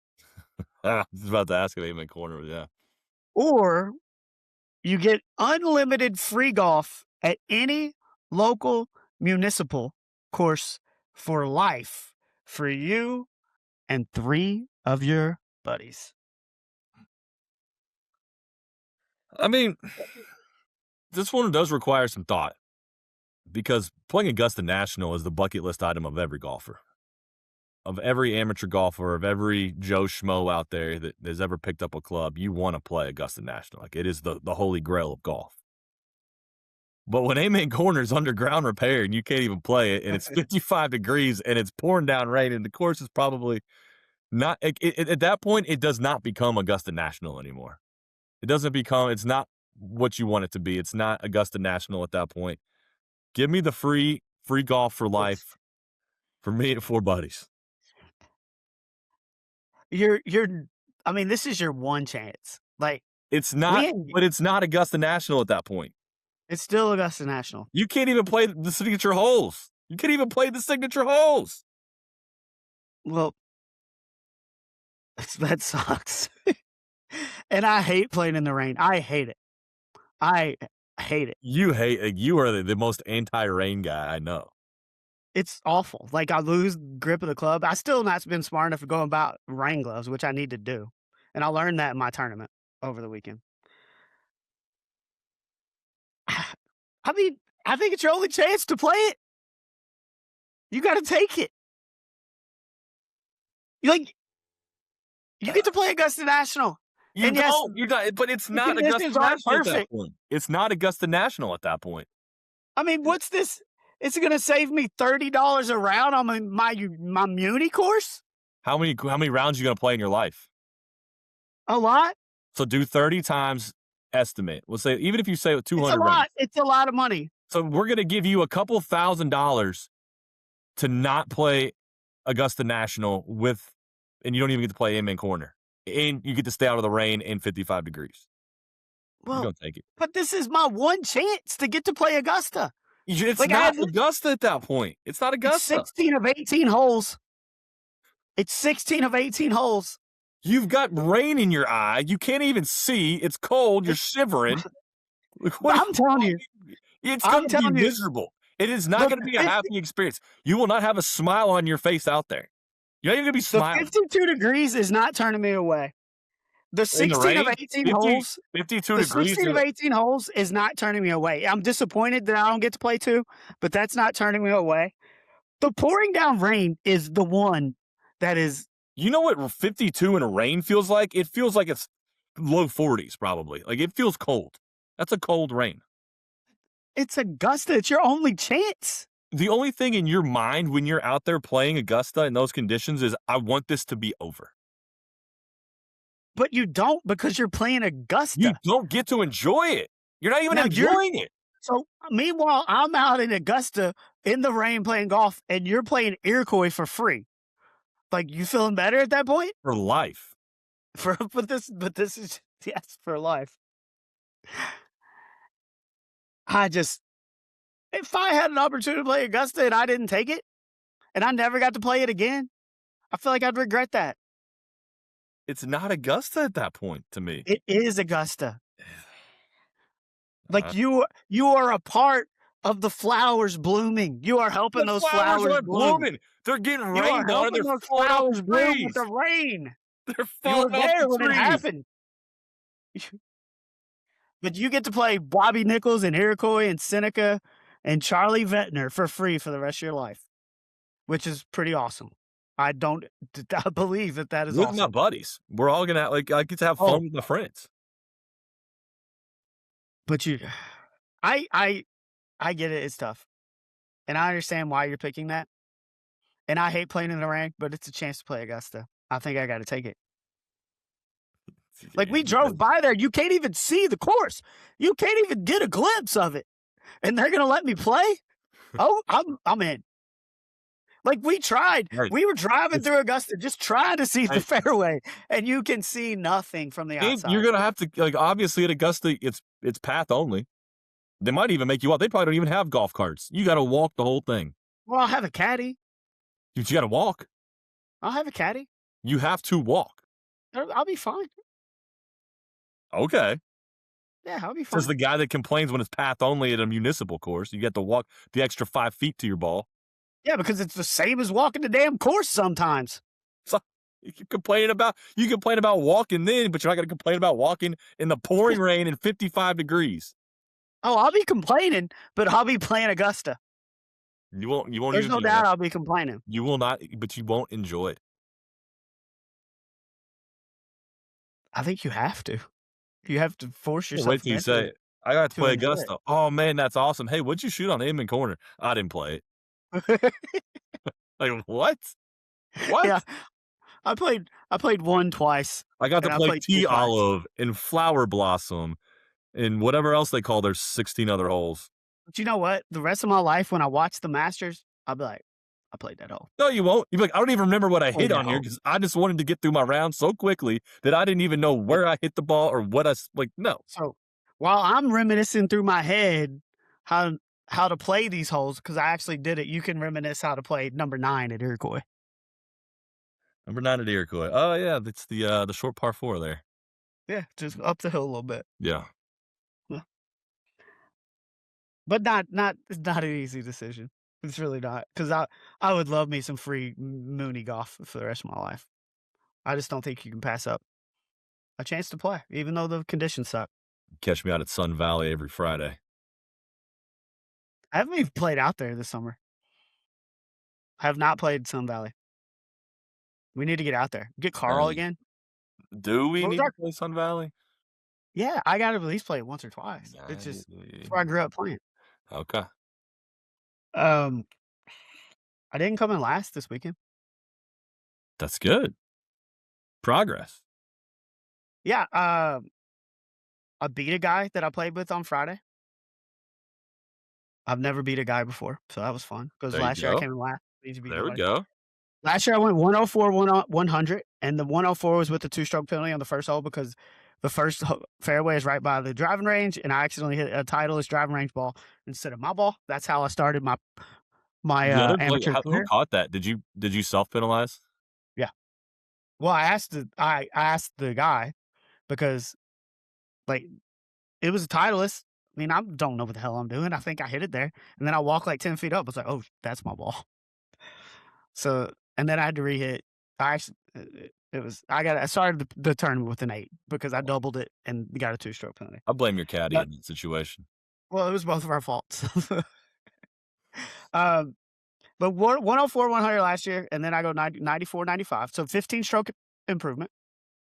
I was about to ask if Amen Corner was yeah. or you get unlimited free golf at any local municipal course for life for you and 3 of your buddies. I mean, this one does require some thought because playing Augusta National is the bucket list item of every golfer, of every amateur golfer, of every Joe Schmo out there that has ever picked up a club. You want to play Augusta National. Like it is the holy grail of golf. But when Amen Corner is underground repair and you can't even play it and it's 55 degrees and it's pouring down rain and the course is probably not at that point, it does not become Augusta National anymore. It doesn't become, it's not what you want it to be. It's not Augusta National at that point. Give me the free golf for life for me and 4 buddies. You're I mean, this is your one chance. Like, It's not, ain't but it's not Augusta National at that point. it's still Augusta National. You can't even play the signature holes. You can't even play the signature holes. Well, that sucks. And I hate playing in the rain. I hate it. I hate it. You are the most anti-rain guy I know. It's awful. Like, I lose grip of the club. I still not been smart enough to go about rain gloves, which I need to do, and I learned that in my tournament over the weekend. I mean, I think it's your only chance to play it. You gotta take it. Like, you get to play Augusta National, You and yes, don't. You're not. But it's the not Augusta conditions aren't National at that perfect. point. It's not Augusta National at that point. I mean, what's this? It's gonna save me $30 a round on my Muni course? How many rounds you gonna play in your life? A lot? So do 30 times estimate. We'll say even if you say It's a 200 rounds. lot. It's a lot of money. So we're gonna give you a couple $1,000 to not play Augusta National and you don't even get to play Amen Corner, and you get to stay out of the rain in 55 degrees. You're Well, gonna take it. but this is my one chance to get to play Augusta. It's Like, I not had Augusta at that point. It's not it's Augusta. 16 of 18 holes. It's 16 of 18 holes. You've got rain in your eye. You can't even see. It's cold. You're It's shivering. Like, what I'm telling you. It's I'm going to be telling you, miserable. It is not the going to be a 50 happy experience. You will not have a smile on your face out there. You're not even going to be the smiling. 52 degrees is not turning me away. The In the 16 of rain, 18 holes 52 the degrees. 16 of 18 holes is not turning me away. I'm disappointed that I don't get to play 2, but that's not turning me away. The pouring down rain is the one that is You know what 52 in a rain feels like? It feels like it's low 40s probably. Like, it feels cold. That's a cold rain. it's Augusta. It's your only chance. The only thing in your mind when you're out there playing Augusta in those conditions is, I want this to be over. But you don't because you're playing You Augusta. don't get to enjoy it. You're not even Now enjoying it. So meanwhile, I'm out in Augusta in the rain playing golf, and you're playing Iroquois for free. Like, you feeling better at that point? For life. But this is yes, for life. If I had an opportunity to play Augusta and I didn't take it, and I never got to play it again, I feel like I'd regret that. It's not Augusta at that point to me. It is Augusta. Like, Uh, you are a part of the flowers blooming. You are helping the those flowers flowers aren't bloom. blooming. They're getting You are rained on and helping they're those falling off flowers the bloom trees. with the rain. They're You were falling off there the when it trees. happened. But you get to play Bobby Nichols and Iroquois and Seneca and Charlie Ventnor for free for the rest of your life, which is pretty awesome. I believe that is With my awesome. buddies. We're all gonna I get to have Oh. fun with my friends. But I get it. It's tough. And I understand why you're picking that. And I hate playing in the rain, but it's a chance to play Augusta. I think I got to take it. Like, we drove by there. You can't even see the course. You can't even get a glimpse of it. And they're going to let me play? Oh, I'm in. Like, we tried. Right. We were driving It's- through Augusta just trying to see the Right. fairway, and you can see nothing from the And outside. you're gonna have to, like, obviously at Augusta, it's path only. They might even make you walk. They probably don't even have golf carts. You got to walk the whole thing. Well, I'll have a caddy. You got to walk. I'll have a caddy. You have to walk. I'll be fine. Okay. Yeah, I'll be fine. Says the guy that complains when it's path only at a municipal course. You get to walk the extra 5 feet to your ball. Yeah, because it's the same as walking the damn course sometimes. So you complain about walking then, but you're not going to complain about walking in the pouring rain and 55 degrees. Oh, I'll be complaining, but I'll be playing Augusta. You won't. There's even no doubt I'll be complaining. You will not, but you won't enjoy it. I think you have to. You have to force yourself. Wait till you say it. I got to play enjoy it. Augusta. Oh man, that's awesome. Hey, what'd you shoot on Amen Corner? I didn't play it. Like, what? What? Yeah, I played one twice. I got to and I play played two Tea twice. Olive and Flower Blossom and whatever else they call their 16 other holes. But you know what? The rest of my life, when I watch the Masters, I'll be like, I played that hole. No, you won't. You'll be like, I don't even remember what I hit Oh, on here no. because I just wanted to get through my round so quickly that I didn't even know where I hit the ball or what no. So while I'm reminiscing through my head how to play these holes, because I actually did it, you can reminisce how to play number 9 at Iroquois. Number 9 at Iroquois. Oh yeah, that's the short par 4 there. Yeah, just up the hill a little bit. Yeah. But it's not an easy decision. It's really not, 'cause I would love me some free Mooney golf for the rest of my life. I just don't think you can pass up a chance to play, even though the conditions suck. Catch me out at Sun Valley every Friday. I haven't even played out there this summer. I have not played Sun Valley. We need to get out there. Get Carl Dang. again. Do we What was need to our play Sun Valley? Yeah, I gotta at least play it once or twice. It's Nah, just it's where I grew up playing. okay. Um, I didn't come in last this weekend. That's good. Progress. Yeah, I beat a guy that I played with on Friday. I've never beat a guy before, so that was fun. Because There you last year I go. came in last. Didn't beat There we nobody. go. Last year I went 104, 100, and the 104 was with the two-stroke penalty on the first hole because the first fairway is right by the driving range, and I accidentally hit a Titleist driving range ball instead of my ball. That's how I started my The other like, amateur who career. caught that? Did you self-penalize? Yeah. Well, I asked the guy because like it was a Titleist. I mean, I don't know what the hell I'm doing. I think I hit it there, and then I walk like 10 feet up. It's like, oh, that's my ball. So, and then I had to rehit. I actually, I started the tournament with an 8 because I doubled it and got a two-stroke penalty. I blame your caddy But in that situation. well, it was both of our faults. um, but 104, 100 last year, and then I go 90, 94, 95. So 15 stroke improvement.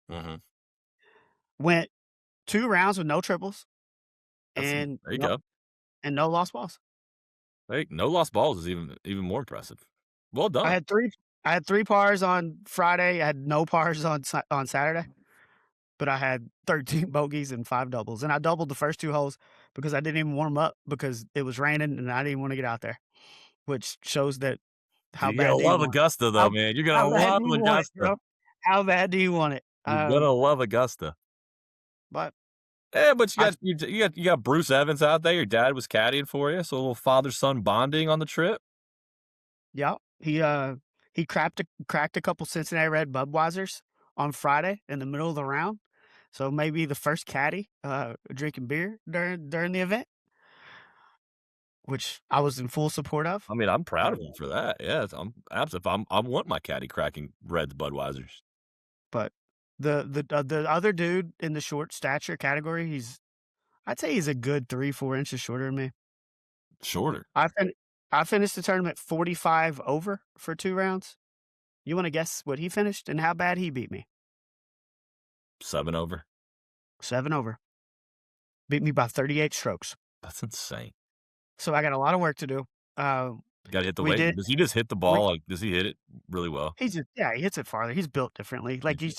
Mhm. Went 2 rounds with no triples That's and there you go. no lost balls. Hey, no lost balls is even more impressive. Well I done. had 3 I had 3 pars on Friday. I had no pars on Saturday. But I had 13 bogeys and 5 doubles, and I doubled the first 2 holes because I didn't even warm up because it was raining and I didn't wanna get out there, which shows that how You're bad gonna do you love want it? Augusta though, How man. You're how gonna bad love do you want it, Augusta. bro? How bad do you want it? You're gonna love Augusta. But Yeah, but you I got you got Bruce Evans out there. Your dad was caddying for you, so a little father-son bonding on the trip. yeah, he cracked a couple Cincinnati Red Budweisers on Friday in the middle of the round, so maybe the first caddy, drinking beer during the event, which I was in full support of. I mean, I'm proud Uh of him for that. Yes, I'm absolutely. I want my caddy cracking Reds Budweisers. But the other dude in the short stature category, I'd say he's a good 3, 4 inches shorter than me. Shorter, I fin I finished the tournament 45 over for 2 rounds. You wanna guess what he finished and how bad he beat me? 7 over. 7 over. Beat me by 38 strokes. That's insane. So I got a lot of work to do. Um, Gotta hit the we weight. did Does he just hit the we ball? Like, does he hit it really well? he's just yeah, he hits it farther. He's built differently. Like, he's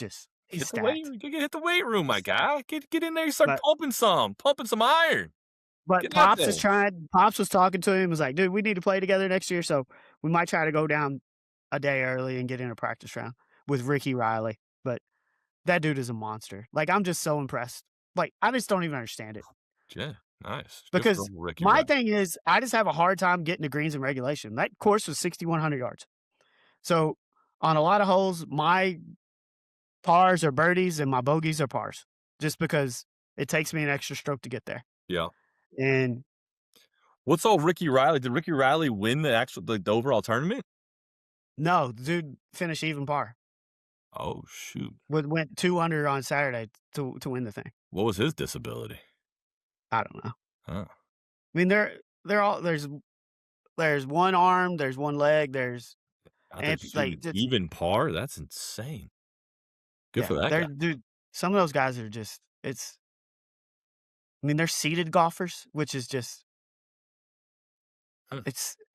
Hit the weight. stacked. You gotta hit the weight room, my He's stacked. guy. Get in there. You start But pumping some iron. But Get out Pops there. is trying Pops was talking to him, was like, "Dude, we need to play together next year, so we might try to go down a day early and get in a practice round with Ricky Riley." But that dude is a monster. Like, I'm just so impressed. Like, I just don't even understand it Yeah, nice. Good for because old Ricky my Ryan. thing is I just have a hard time getting to greens in regulation. That course was 6,100 yards. So, on a lot of holes, my pars are birdies and my bogeys are pars just because it takes me an extra stroke to get there. Yeah. And What's all Ricky Riley? Did Ricky Riley win the overall tournament? no, the dude finished even par. Oh shoot. Went 2 under on Saturday to win the thing. What was his disability? I don't know. Huh. I mean, they're all there's 1 arm, there's 1 leg, there's Out there like, shooting it's even par? That's insane. Good yeah, for that guy. dude, some of those guys are just I mean, they're seated golfers, which is just Huh.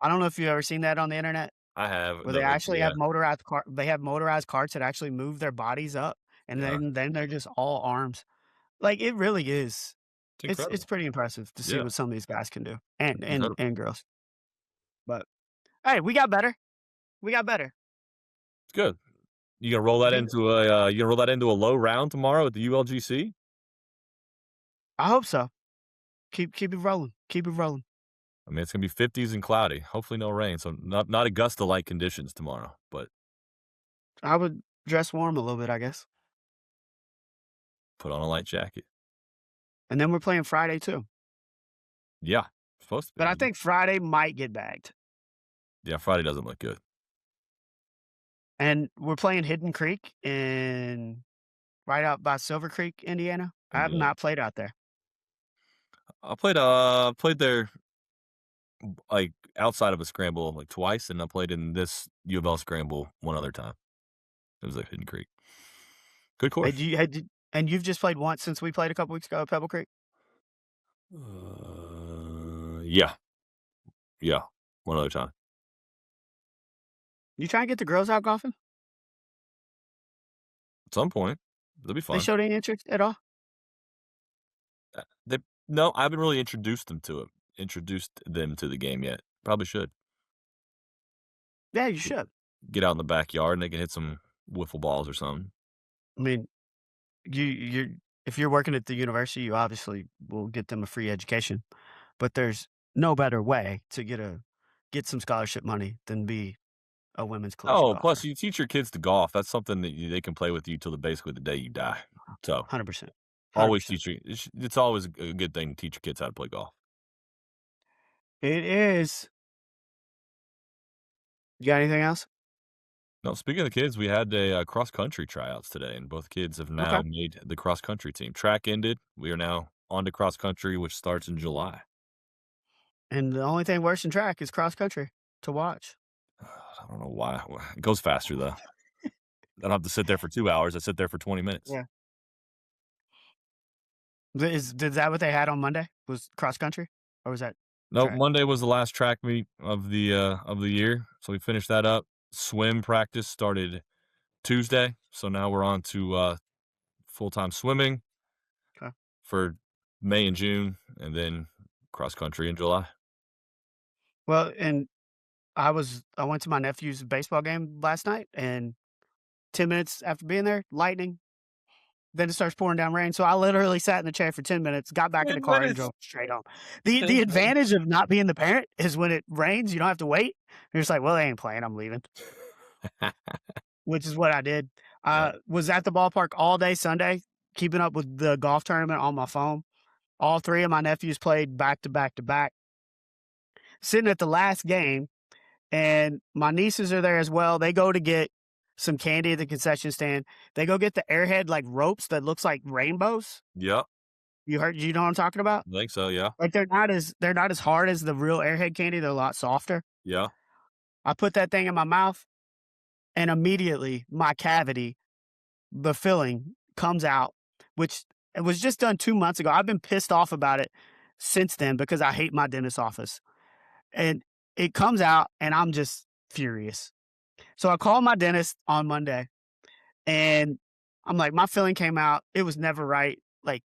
I don't know if you've ever seen that on the internet, I have where no they actually idea. have motorized carts that actually move their bodies up, and Yeah, then they're just all arms. Like, it really is. it's It's incredible. pretty impressive to see Yeah, what some of these guys can do, it's incredible. and girls. But, hey, we got better. We got better. It's good. Did You gonna roll that into a low round tomorrow at the ULGC? I hope so. Keep it rolling. Keep it rolling. I mean, it's gonna be 50s and cloudy. Hopefully, no rain. So not Augusta-like conditions tomorrow, but I would dress warm a little bit, I guess. put on a light jacket. And then we're playing Friday too. Yeah, supposed to But be. I think Friday might get bagged. Yeah, Friday doesn't look good. And we're playing Hidden Creek right out by Silver Creek, Indiana. I have Indiana. not played out there. I played there, like, outside of a scramble, like, twice, and I played in this U of L scramble one other time. It was at Hidden Creek. Good And course. you've just played once since we played a couple weeks ago at Pebble Creek? Yeah, yeah, one other time. You try and get the girls out golfing? At some point, that'd be They fun. showed any interest at all? They No, I haven't really introduced them to the game yet. Probably should. Yeah, you should. Get out in the backyard and they can hit some wiffle balls or something. I mean, you're if you're working at the university, you obviously will get them a free education, but there's no better way to get some scholarship money than be a women's collegiate Oh, plus golfer. you teach your kids to golf. That's something that they can play with you till basically the day you die. So 100%. always 100%. teach your it's always a good thing to teach your kids how to play golf. It is. You got anything else? Now, speaking of the kids, we had a, cross country tryouts today, and both kids have Okay. now made the cross country team. Track ended. We are now on to cross country, which starts in July. And the only thing worse than track is cross country to watch. I don't know why. It goes faster though. I don't have to sit there for 2 hours. I sit there for 20 minutes. Yeah. Is that what they had on Monday? Was cross country? Or was that No, track? Monday was the last track meet of the year, so we finished that up. Swim practice started Tuesday, so now we're on to full-time swimming Okay. for May and June, and then cross country in July. Well, and I went to my nephew's baseball game last night, and 10 minutes after being there, lightning. Then it starts pouring down rain. So I literally sat in the chair for 10 minutes, got back in the 10 car, and minutes. drove straight home. The 10 minutes. advantage of not being the parent is when it rains, you don't have to wait. You're just like, well, they ain't playing. I'm leaving, which is what I did. Yep. Was at the ballpark all day Sunday, keeping up with the golf tournament on my phone. All three of my nephews played back to back to back. Sitting at the last game, and my nieces are there as well. They go to get some candy at the concession stand. They go get the airhead like ropes that looks like rainbows. Yep. You know what I'm talking about? I think so, yeah. Like they're not as hard as the real airhead candy. They're a lot softer. Yeah. I put that thing in my mouth, and immediately my cavity, the filling comes out, which it was just done 2 months ago. I've been pissed off about it since then because I hate my dentist office. And it comes out, and I'm just furious. So I called my dentist on Monday, and I'm like, my filling came out. It was never right, like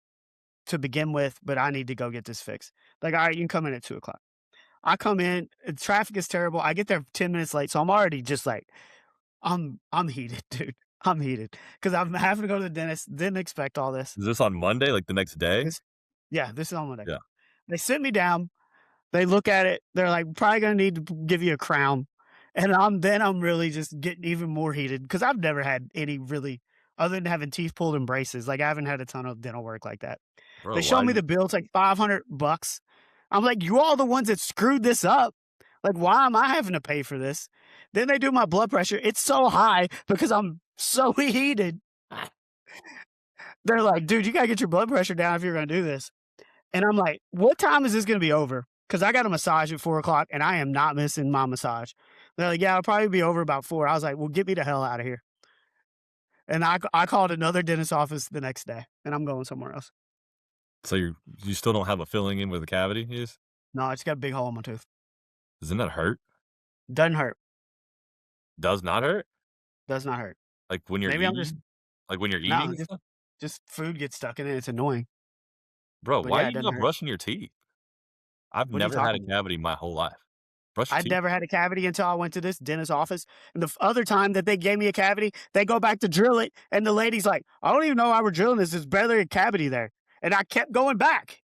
to begin with, but I need to go get this fixed. Like, all right, you can come in at 2 o'clock. I come in, traffic is terrible. I get there 10 minutes late, so I'm already just like, I'm heated, dude. I'm heated because I'm having to go to the dentist. Didn't expect all this. Is this on Monday, like, the next day? This, yeah, this is on Monday. Yeah. They sit me down. They look at it. They're like, probably gonna need to give you a crown. And I'm really just getting even more heated because I've never had any really, other than having teeth pulled and braces. Like I haven't had a ton of dental work like that. They Bro, show why me the bill. It's like $500. I'm like, you all the ones that screwed this up. Like, why am I having to pay for this? Then they do my blood pressure. It's so high because I'm so heated. They're like, dude, you gotta get your blood pressure down if you're gonna do this. And I'm like, what time is this gonna be over? Because I got a massage at 4 o'clock and I am not missing my massage. They're like, yeah, it'll probably be over about 4. I was like, well, get me the hell out of here. And I called another dentist office the next day, and I'm going somewhere else. so you still don't have a filling in where the cavity is? No, I just got a big hole in my tooth. Doesn't that hurt? Doesn't hurt. Does not hurt? Does not hurt. Like, when you're Maybe I'm just eating? Like, when you're no, eating and stuff? just food gets stuck in it. It's annoying. Bro, But why yeah, are it you doesn't not hurt. brushing your teeth? I've What are you never had a talking about? cavity my whole life. Brush your I'd teeth. never had a cavity until I went to this dentist office. And the other time that they gave me a cavity, they go back to drill it. And the lady's like, I don't even know why we're drilling this. There's barely a cavity there. And I kept going back.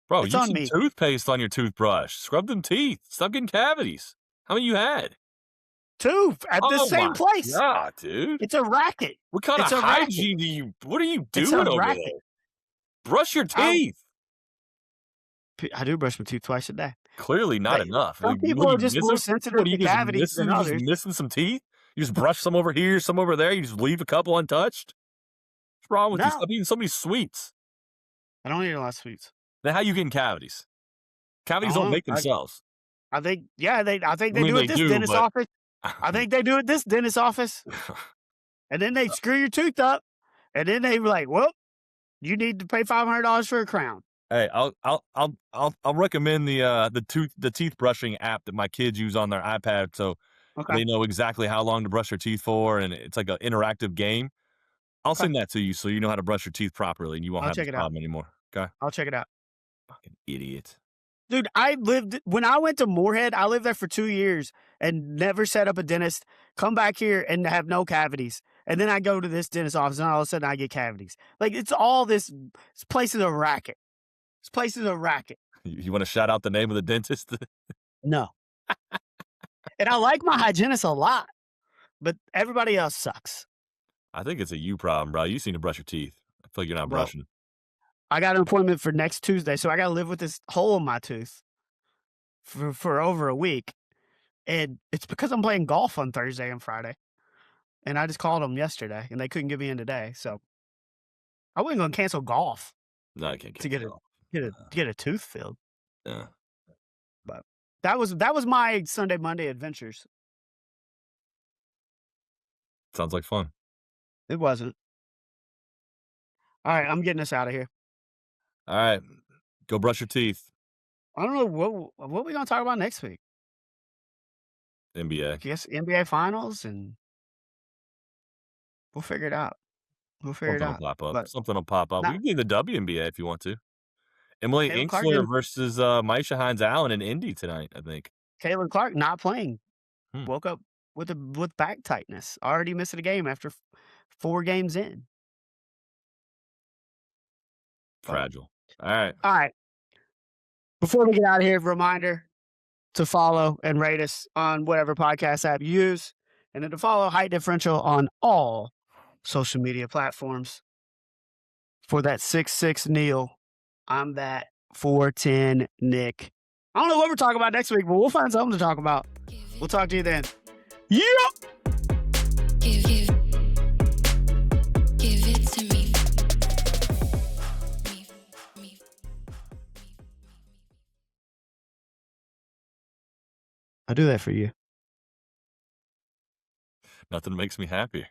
Bro, It's use on some me. toothpaste on your toothbrush. Scrub them teeth. Stop getting cavities. How many you had? Too at the Oh same my place. god, dude. It's a racket. What kind of It's a racket. hygiene what are you It's a doing over racket. there? Brush your I teeth. I do brush my teeth twice a day. Clearly not They enough. some Like, people what, are you just more missing? What sensitive are you to just cavities missing? than You just others. missing some teeth? You just brush some over here, some over there, you just leave a couple untouched? What's wrong with you? No, Stop eating so many sweets. I don't eat a lot of sweets. Then how you getting cavities? I Cavities don't don't know. make themselves. I think yeah, I think I they mean, do they at this do, dentist but office. I think they do at this dentist office, and then they screw your tooth up, and then they were like, "Well, you need to pay $500 for a crown." hey, I'll recommend the teeth brushing app that my kids use on their iPad, so Okay, they know exactly how long to brush their teeth for, and it's like an interactive game. I'll okay, send that to you so you know how to brush your teeth properly, and you won't I'll have this check it out. problem anymore. Okay, I'll check it out. fucking idiot. Dude, I lived when I went to Moorhead, I lived there for 2 years and never set up a dentist, come back here and have no cavities. And then I go to this dentist office and all of a sudden I get cavities. Like it's all this place is a racket. This place is a racket. You want to shout out the name of the dentist? No. And I like my hygienist a lot, but everybody else sucks. I think it's a you problem, bro. You seem to brush your teeth. I feel like you're not Well, brushing. I got an appointment for next Tuesday, so I got to live with this hole in my tooth for over a week. And it's because I'm playing golf on Thursday and Friday. And I just called them yesterday and they couldn't get me in today. So I wasn't going to cancel golf No, I can't to get it off. get a tooth filled. Yeah. But that was my Sunday, Monday adventures. Sounds like fun. It wasn't. All right, I'm getting us out of here. All right, go brush your teeth. I don't know what we gonna talk about next week. NBA. I guess NBA finals, and we'll figure it out. We'll figure it Something will out. pop up. But Something will pop up. We not can do the WNBA if you want to. Emily Caitlin Clark Inksler didn't. versus Misha Hines Allen in Indy tonight, I think. Caitlin Clark not playing. Hmm. Woke up with back tightness. Already missing a game after 4 games in. Fragile. All right. All right. Before we get out of here, reminder to follow and rate us on whatever podcast app you use, and then to follow Height Differential on all social media platforms. For that 6'6" Neil, I'm that 4'10" Nick. I don't know what we're talking about next week, but we'll find something to talk about. We'll talk to you then. Yeah. Give it to me. I'll do that for you. Nothing makes me happier.